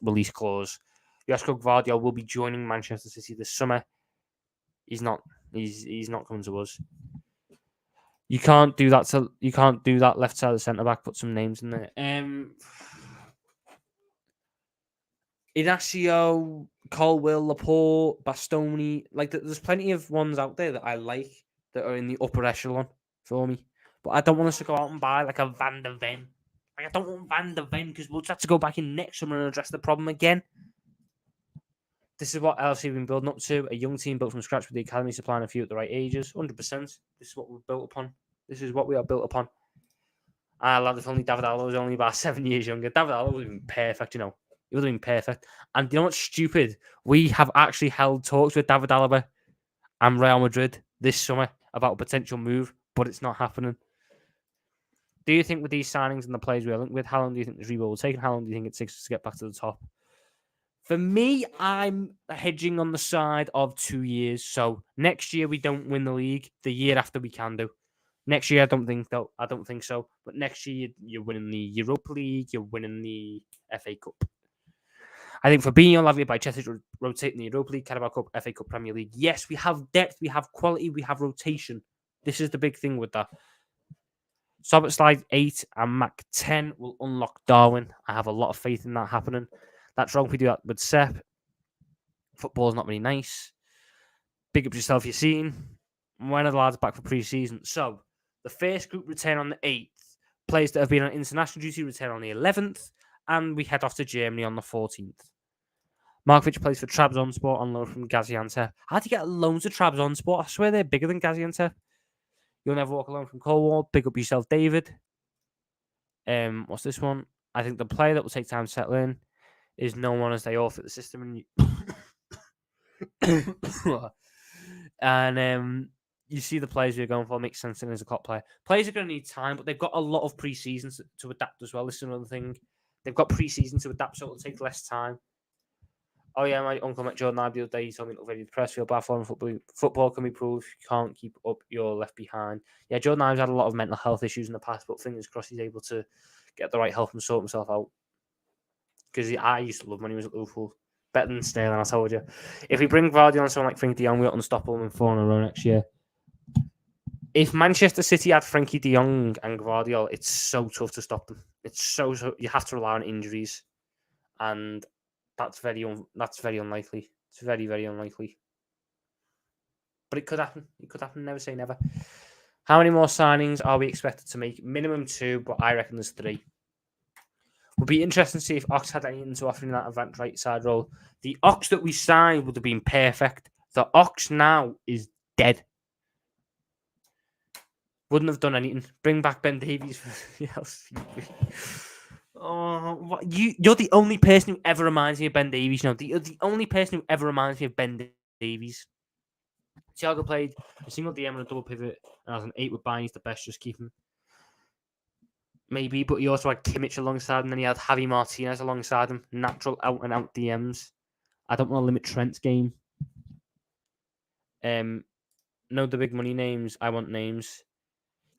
release clause. Josko Gvardiol will be joining Manchester City this summer. He's not coming to us. You can't do that. You can't do that left side of the centre back. Put some names in there. Inacio, Colwill, Laporte, Bastoni. Like, there's plenty of ones out there that I like that are in the upper echelon for me. But I don't want us to go out and buy like a Van der Ven. Like, I don't want Van der Ven because we'll just have to go back in next summer and address the problem again. This is what LFC have been building up to. A young team built from scratch with the academy supplying a few at the right ages. 100%. This is what we're built upon. This is what we are built upon. Lad, if only David Alaba was only about 7 years younger. David Alaba would have been perfect, you know. He would have been perfect. And you know what's stupid? We have actually held talks with David Alaba and Real Madrid this summer about a potential move, but it's not happening. Do you think with these signings and the players we're linked with, how long do you think this rebuild will take and how long do you think it takes us to get back to the top? For me, I'm hedging on the side of 2 years. So next year we don't win the league. The year after we can do. Next year I don't think so. But next year you're winning the Europa League. You're winning the FA Cup. I think Fabinho, Lavia, Bajcetic rotating the Europa League, Carabao Cup, FA Cup, Premier League. Yes, we have depth, we have quality, we have rotation. This is the big thing with that. Szoboszlai 8 and Mac 10 will unlock Darwin. I have a lot of faith in that happening. That's wrong if we do that with Sepp. Football's not really nice. Big up yourself, you're seeing. When are the lads back for pre-season? So, the first group return on the 8th. Players that have been on international duty return on the 11th. And we head off to Germany on the 14th. Markovic plays for Trabzonspor on loan from Gaziantep. How do you get loans to Trabzonspor? I swear they're bigger than Gaziantep. You'll never walk alone from Cornwall. Big up yourself, David. What's this one? I think the player that will take time to settle in is no one as they all fit the system. And you see the players we're going for makes sense in as a top player. Players are going to need time, but they've got a lot of pre-seasons to adapt as well. This is another thing. They've got pre-season to adapt, so it'll take less time. Oh yeah, my uncle met Jordan Ibe the other day. He told me to look very depressed. Feel bad for him. Football can be proved. You can't keep up. You're left behind. Yeah, Jordan Ibe's had a lot of mental health issues in the past, but fingers crossed he's able to get the right help and sort himself out. Because I used to love him when he was at Liverpool. Better than Sterling, I told you. If we bring Vardy on someone like Frenkie de Jong, we're unstoppable in 4 in a row next year. If Manchester City had Frenkie de Jong and Gvardiol, it's so tough to stop them. It's so you have to rely on injuries, and that's very unlikely. It's very, very unlikely. But it could happen. It could happen. Never say never. How many more signings are we expected to make? Minimum 2, but I reckon there's 3. Would be interesting to see if Ox had anything to offer in that event right side role. The Ox that we signed would have been perfect. The Ox now is dead. Wouldn't have done anything. Bring back Ben Davies for the LCB. Oh, what? You're the only person who ever reminds me of Ben Davies. You know, you're the only person who ever reminds me of Ben Davies. Thiago played a single DM and a double pivot, and as an 8 with Bayern, he's the best. Just keep him. Maybe, but he also had Kimmich alongside him, and then he had Javi Martinez alongside him. Natural out-and-out DMs. I don't want to limit Trent's game. No, the big money names. I want names.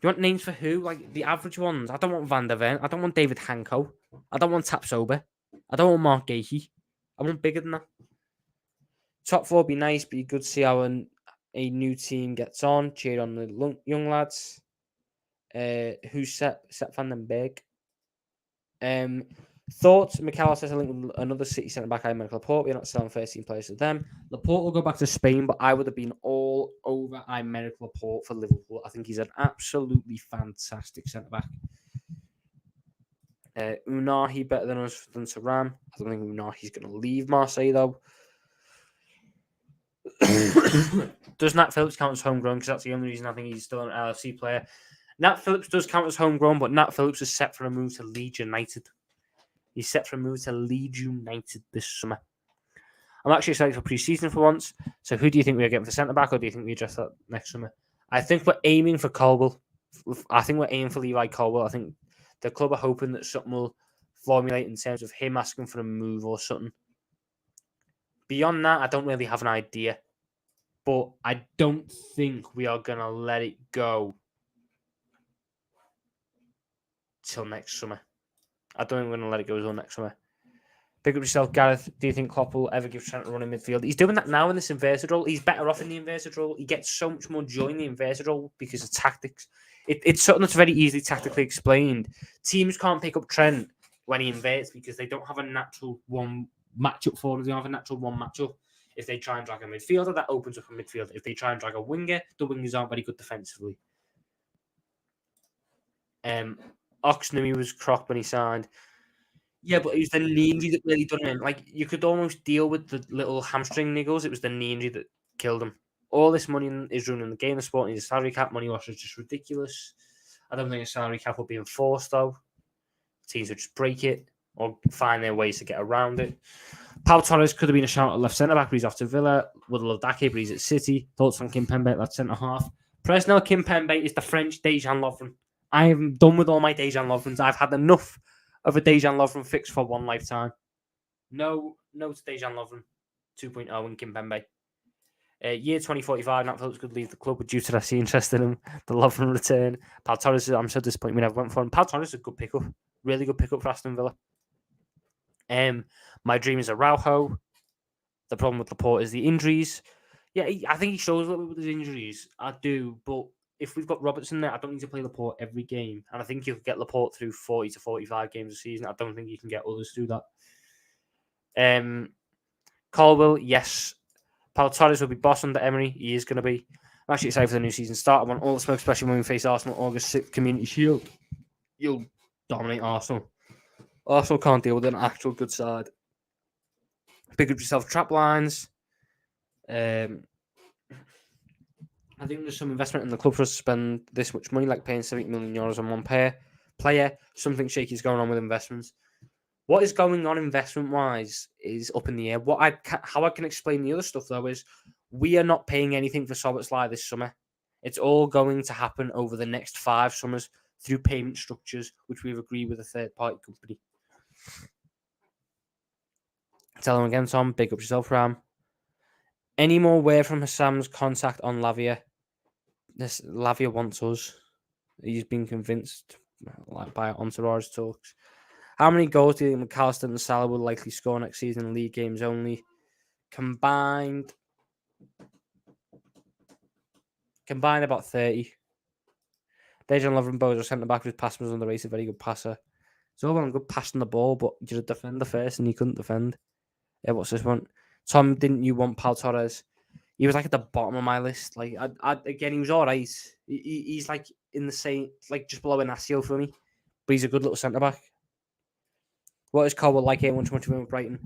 You want names for who? Like, the average ones? I don't want Van der Ven. I don't want David Hanko. I don't want Tapsoba. I don't want Mark Gahey. I want bigger than that. Top 4 would be nice, but you could see how a new team gets on. Cheer on the young lads. Who's Sepp van den Berg? Thoughts? Mikel says a link with another City centre back, Aymeric Laporte. We're not selling 13 players to them. Laporte will go back to Spain, but I would have been all over Aymeric Laporte for Liverpool. I think he's an absolutely fantastic centre back. Unahi better than us than Thuram. I don't think Unahi's going to leave Marseille though. Does Nat Phillips count as homegrown? Because that's the only reason I think he's still an LFC player. Nat Phillips does count as homegrown, but Nat Phillips is set for a move to Leeds United. He's set for a move to Leeds United this summer. I'm actually excited for pre-season for once. So who do you think we're getting for centre-back, or do you think we address that next summer? I think we're aiming for Colwell. I think we're aiming for Levi Colwell. I think the club are hoping that something will formulate in terms of him asking for a move or something. Beyond that, I don't really have an idea. But I don't think we are going to let it go till next summer. I don't think we're going to let it go until next summer. Pick up yourself, Gareth. Do you think Klopp will ever give Trent a run in midfield? He's doing that now in this inverted role. He's better off in the inverted role. He gets so much more joy in the inverted role because of tactics. It's something that's very easily tactically explained. Teams can't pick up Trent when he inverts because they don't have a natural one matchup for him. They don't have a natural one matchup. If they try and drag a midfielder, that opens up a midfield. If they try and drag a winger, the wingers aren't very good defensively. Oxney was crocked when he signed. Yeah, but it was the knee injury that really done him. Like, you could almost deal with the little hamstring niggles. It was the knee injury that killed him. All this money is ruining the game of sport. The salary cap money was just ridiculous. I don't think a salary cap will be enforced, though. Teams would just break it or find their ways to get around it. Pau Torres could have been a shout at left centre-back, but he's off to Villa. Would love Dake, but he's at City. Thoughts on Kimpembe at that centre-half? Presnel Kimpembe is the French Dejan Lovren. I am done with all my Dejan Lovrens. I've had enough of a Dejan Lovren fix for one lifetime. No to Dejan Lovren 2.0 and Kimpembe. Year 2045, Nat Phillips could leave the club, but due to that interest in him, the Lovren return. Pau Torres, I'm so disappointed we never went for him. Pau Torres is a good pickup. Really good pickup for Aston Villa. My dream is Araujo. The problem with Laporte is the injuries. Yeah, I think he shows a little bit with his injuries. I do, but if we've got Robertson there, I don't need to play Laporte every game. And I think you could get Laporte through 40 to 45 games a season. I don't think you can get others through that. Colwell, yes. Pau Torres will be boss under Emery. He is going to be. I'm actually excited for the new season start. I want all the smoke, especially when we face Arsenal August 6th Community Shield. You'll dominate Arsenal. Arsenal can't deal with an actual good side. Pick up yourself trap lines. I think there's some investment in the club for us to spend this much money, like paying €70 million on one player. Something shaky is going on with investments. What is going on investment-wise is up in the air. How I can explain the other stuff, though, is we are not paying anything for Szoboszlai this summer. It's all going to happen over the next 5 summers through payment structures, which we've agreed with a third-party company. Tell him again, Tom. Big up yourself, Ram. Any more word from Hassam's contact on Lavia? Lavia wants us. He's been convinced by entourage talks. How many goals do you think McAllister and Salah will likely score next season in league games only? Combined about 30. Dejan Lovren Bozo centre-back with pass was on the race, a very good passer. It's all well and good passing the ball, but you're a defender first and you couldn't defend. Yeah, what's this one? Tom, didn't you want Pau Torres? He was like at the bottom of my list. Like, again, he was all right. He's like in the same, like just below Inacio for me, but he's a good little centre-back. What is Colwell like here once with Brighton?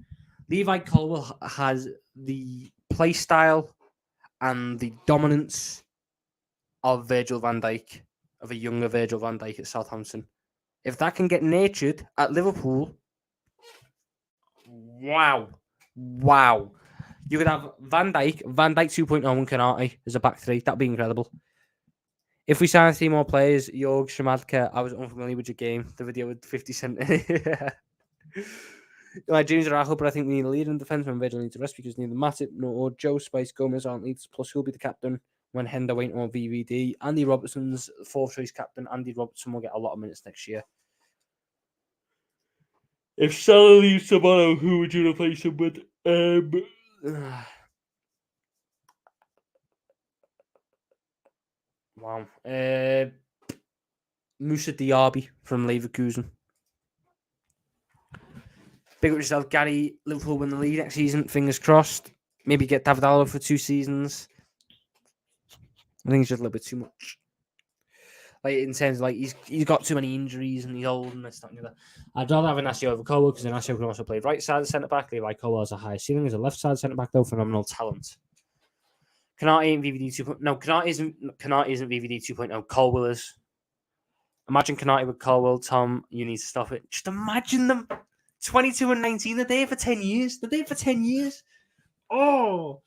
Levi Colwell has the play style and the dominance of Virgil van Dijk, of a younger Virgil van Dijk at Southampton. If that can get nurtured at Liverpool, wow. You could have Van Dijk 2.0 and Konate as a back three. That'd be incredible. If we sign 3 more players, Jorg Shamadka, I was unfamiliar with your game. The video with 50 Cent. My dreams are Araujo, but I think we need a leader in defence when Virgil needs a rest because neither Matip nor Joe Spice Gomez aren't leaders. Plus, who'll be the captain when Hendo ain't on VVD? Andy Robertson's 4th choice captain. Andy Robertson will get a lot of minutes next year. If Salah leaves tomorrow, who would you replace him with? Wow. Moussa Diaby from Leverkusen. Big up yourself, Gary. Liverpool win the league next season. Fingers crossed. Maybe get David Alaba for 2 seasons. I think it's just a little bit too much. Like in terms of like he's got too many injuries and he's old and this, that, and the other. I'd rather have Inacio over Colwell because Inacio can also play right side of centre back. Like Colwell has a high ceiling as a left side centre back though, phenomenal talent. Konate ain't VVD 2.0. No, Konate isn't VVD 2.0. Colwell is. Imagine Konate with Colwell, Tom. You need to stop it. Just imagine them 22 and 19. They're there for 10 years. Oh.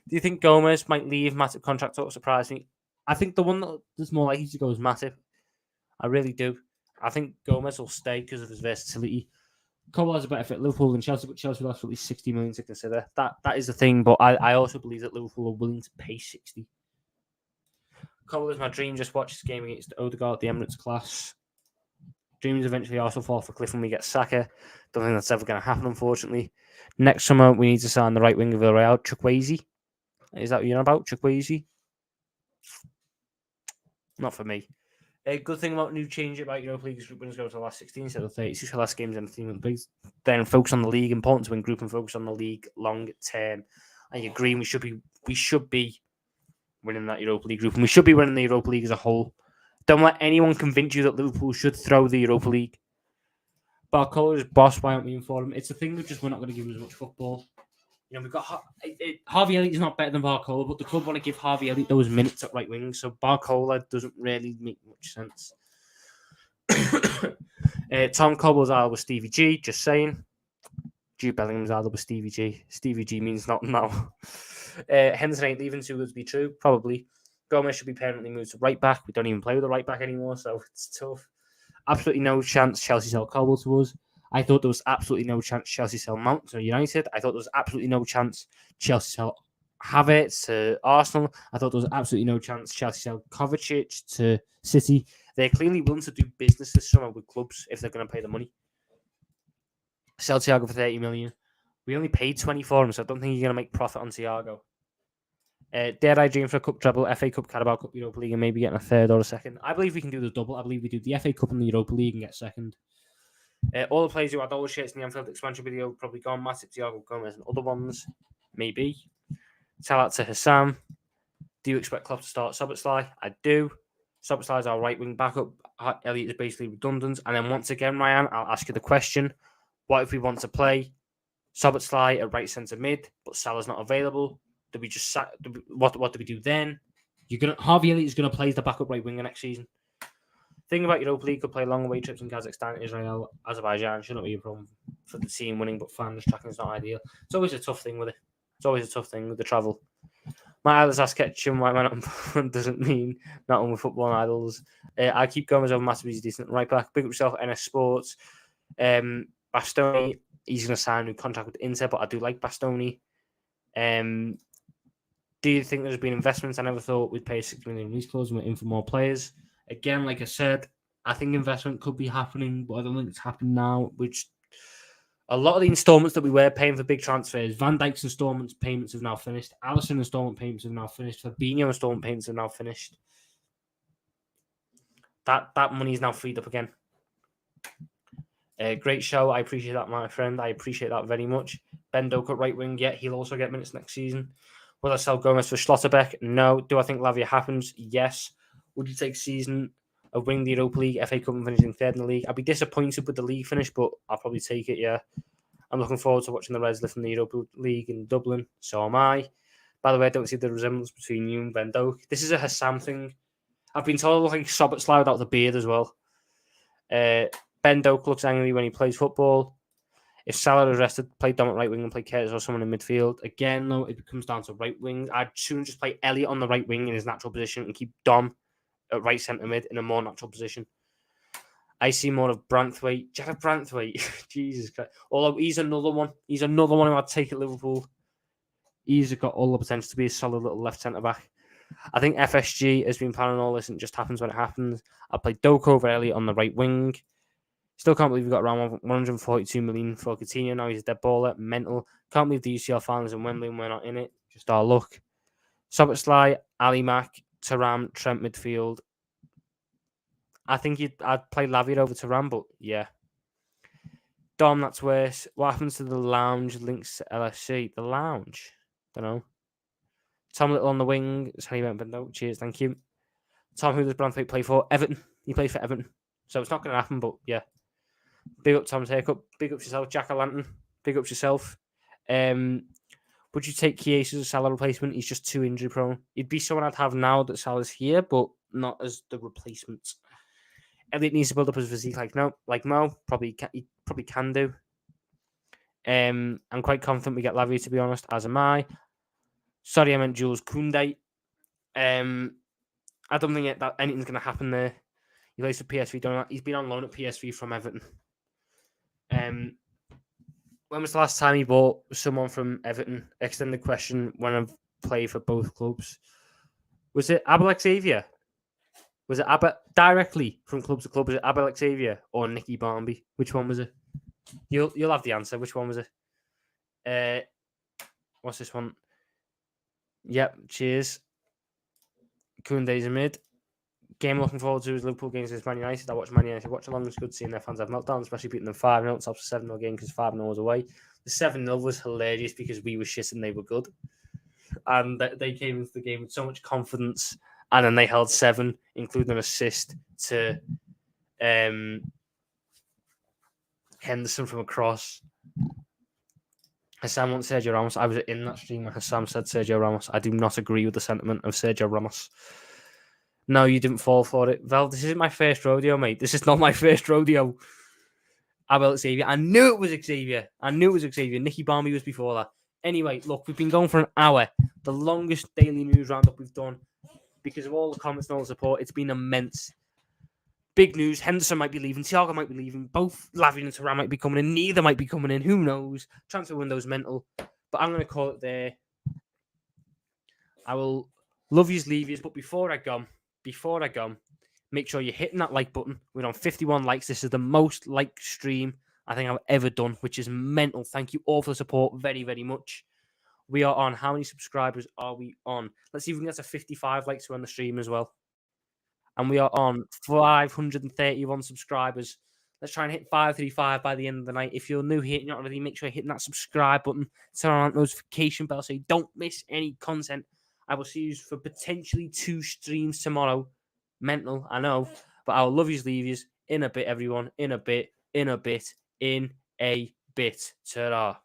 Do you think Gomez might leave? Massive contract talk surprise me. I think the one that's more likely to go is Matip. I really do. I think Gomez will stay because of his versatility. Cole has a better fit Liverpool than Chelsea, but Chelsea will have at least 60 million to consider. That is the thing, but I also believe that Liverpool are willing to pay 60. Cole is my dream. Just watch this game against Odegaard at the Emirates class. Dreams eventually also fall off a cliff when we get Saka. Don't think that's ever going to happen, unfortunately. Next summer, we need to sign the right wing of Villarreal, Chukwueze. Is that what you're about, Chukwueze? Not for me. A good thing about new change about Europa League is group winners go to the last 16 instead of 36 for last games in the team. Then focus on the league. Important to win group and focus on the league long term. I agree. We should be winning that Europa League group, and we should be winning the Europa League as a whole. Don't let anyone convince you that Liverpool should throw the Europa League. Barcola is boss. Why aren't we in for him? It's a thing that just we're not going to give him as much football. You know, we've got Harvey Elliott is not better than Barcola, but the club want to give Harvey Elliott those minutes at right wing, so Barcola doesn't really make much sense. Tom Cobble's idol was Stevie G, just saying. Jude Bellingham's idol was Stevie G. Stevie G means nothing now. Henderson ain't leaving, too good to be true, probably. Gomez should be permanently moved to right back. We don't even play with a right back anymore, so it's tough. Absolutely no chance Chelsea sell Cobble to us. I thought there was absolutely no chance Chelsea sell Mount to United. I thought there was absolutely no chance Chelsea sell Havertz to Arsenal. I thought there was absolutely no chance Chelsea sell Kovacic to City. They're clearly willing to do business this summer with clubs if they're going to pay the money. Sell Thiago for 30 million. We only paid 20 for him, so I don't think you're going to make profit on Thiago. Dare I dream for a cup treble, FA Cup, Carabao Cup, Europa League, and maybe getting a third or a second? I believe we can do the double. I believe we do the FA Cup and the Europa League and get second. All the players who had all the shirts in the Anfield expansion video probably gone. Matip, Thiago, Gomez, and other ones. Maybe. Tell out to Hassam. Do you expect Klopp to start Szoboszlai? I do. Szoboszlai is our right wing backup. Elliott is basically redundant. And then once again, Ryan, I'll ask you the question. What if we want to play Szoboszlai at right centre mid, but Salah's not available? Do we just what do we do then? Harvey Elliott is going to play as the backup right winger next season. Thing about Europa League, could play long away trips in Kazakhstan, Israel, Azerbaijan. Shouldn't be a problem for the team winning, but fans tracking is not ideal. It's always a tough thing with it. It's always a tough thing with the travel. My idols ask Ketchum why man doesn't mean not only football idols. I keep Gomez over Matip, he's decent right back. Big up yourself, NS Sports. Bastoni, he's going to sign a new contract with Inter, but I do like Bastoni. Do you think there's been investments? I never thought we'd pay 6 million release clause and we're in for more players. Again, like I said, I think investment could be happening, but I don't think it's happened now. Which a lot of the installments that we were paying for big transfers, Van Dijk's installments payments have now finished. Alisson installment payments have now finished. Fabinho installment payments have now finished. That money is now freed up again. Great show. I appreciate that, my friend. I appreciate that very much. Ben Doak at right wing, yeah, he'll also get minutes next season. Will I sell Gomez for Schlotterbeck? No. Do I think Lavia happens? Yes. Would you take season of winning the Europa League, FA Cup and finishing third in the league? I'd be disappointed with the league finish, but I'll probably take it, yeah. I'm looking forward to watching the Reds lift in the Europa League in Dublin. So am I. By the way, I don't see the resemblance between you and Ben Doak. This is a Hassam thing. I've been told I look like Szoboszlai without the beard as well. Ben Doak looks angry when he plays football. If Salah is rested, play Dom at right wing and play Curtis or someone in midfield. Again, though, it comes down to right wing. I'd sooner just play Elliott on the right wing in his natural position and keep Dom at right centre mid in a more natural position. I see more of Branthwaite. Jared Branthwaite. Jesus Christ. Although he's another one. He's another one who I'd take at Liverpool. He's got all the potential to be a solid little left centre back. I think FSG has been planning all this and it just happens when it happens. I'll play Doak over Elliott on the right wing. Still can't believe we got around 142 million for Coutinho. Now he's a dead baller. Mental. Can't believe the UCL finals in Wembley and we're not in it. Just our luck. Szoboszlai, Ali Mack, Thuram, Trent midfield. I think I'd play Lavia over Thuram, but yeah. Dom, that's worse. What happens to the lounge links to LFC? The lounge? Don't know. Tom Little on the wing. That's how you went, but cheers, thank you. Tom, who does Branthwaite play for? Everton. He plays for Everton. So it's not going to happen, but yeah. Big up Tom's haircut. Big up yourself, Jack-o'-lantern. Big up yourself. Would you take Chiesa as a Salah replacement? He's just too injury prone. He'd be someone I'd have now that Salah's here, but not as the replacement. Elliot needs to build up his physique like Mo. He probably can do. I'm quite confident we get Lavia, to be honest, as am I. Sorry, I meant Jules Koundé. I don't think that anything's going to happen there. He plays for PSV. He's been on loan at PSV from Everton. When was the last time he bought someone from Everton? Extended question. When I've played for both clubs, was it Abel Xavier? Was it directly from club to club? Was it Abel Xavier or Nicky Barmby? Which one was it? You'll have the answer. Which one was it? What's this one? Yep. Cheers. Koundé's a mid. Game looking forward to is Liverpool games against Man United. I watch Man United. Watch along. It's good seeing their fans have meltdowns, especially beating them 5-0. It's up to 7-0 game because 5-0 was away. The 7-0 was hilarious because we were shit and they were good. And they came into the game with so much confidence. And then they held 7, including an assist to Henderson from a cross. Hassan wants Sergio Ramos. I was in that stream when Hassan said Sergio Ramos. I do not agree with the sentiment of Sergio Ramos. No, you didn't fall for it. Val, this isn't my first rodeo, mate. This is not my first rodeo. Abel Xavier. I knew it was Xavier. Nicky Barmby was before that. Anyway, look, we've been going for an hour. The longest daily news roundup we've done. Because of all the comments and all the support, it's been immense. Big news. Henderson might be leaving. Thiago might be leaving. Both Lavia and Thuram might be coming in. Neither might be coming in. Who knows? Transfer window's mental. But I'm going to call it there. I will love yous, leave yous. But before I go, make sure you're hitting that like button. We're on 51 likes. This is the most liked stream I think I've ever done, which is mental. Thank you all for the support very, very much. We are on. How many subscribers are we on? Let's see if we can get to 55 likes on the stream as well. And we are on 531 subscribers. Let's try and hit 535 by the end of the night. If you're new here and you're not already, make sure you're hitting that subscribe button. Turn on that notification bell so you don't miss any content. I will see you for potentially 2 streams tomorrow. Mental, I know. But I will love yous, leave yous. In a bit, everyone. In a bit. Ta-ra.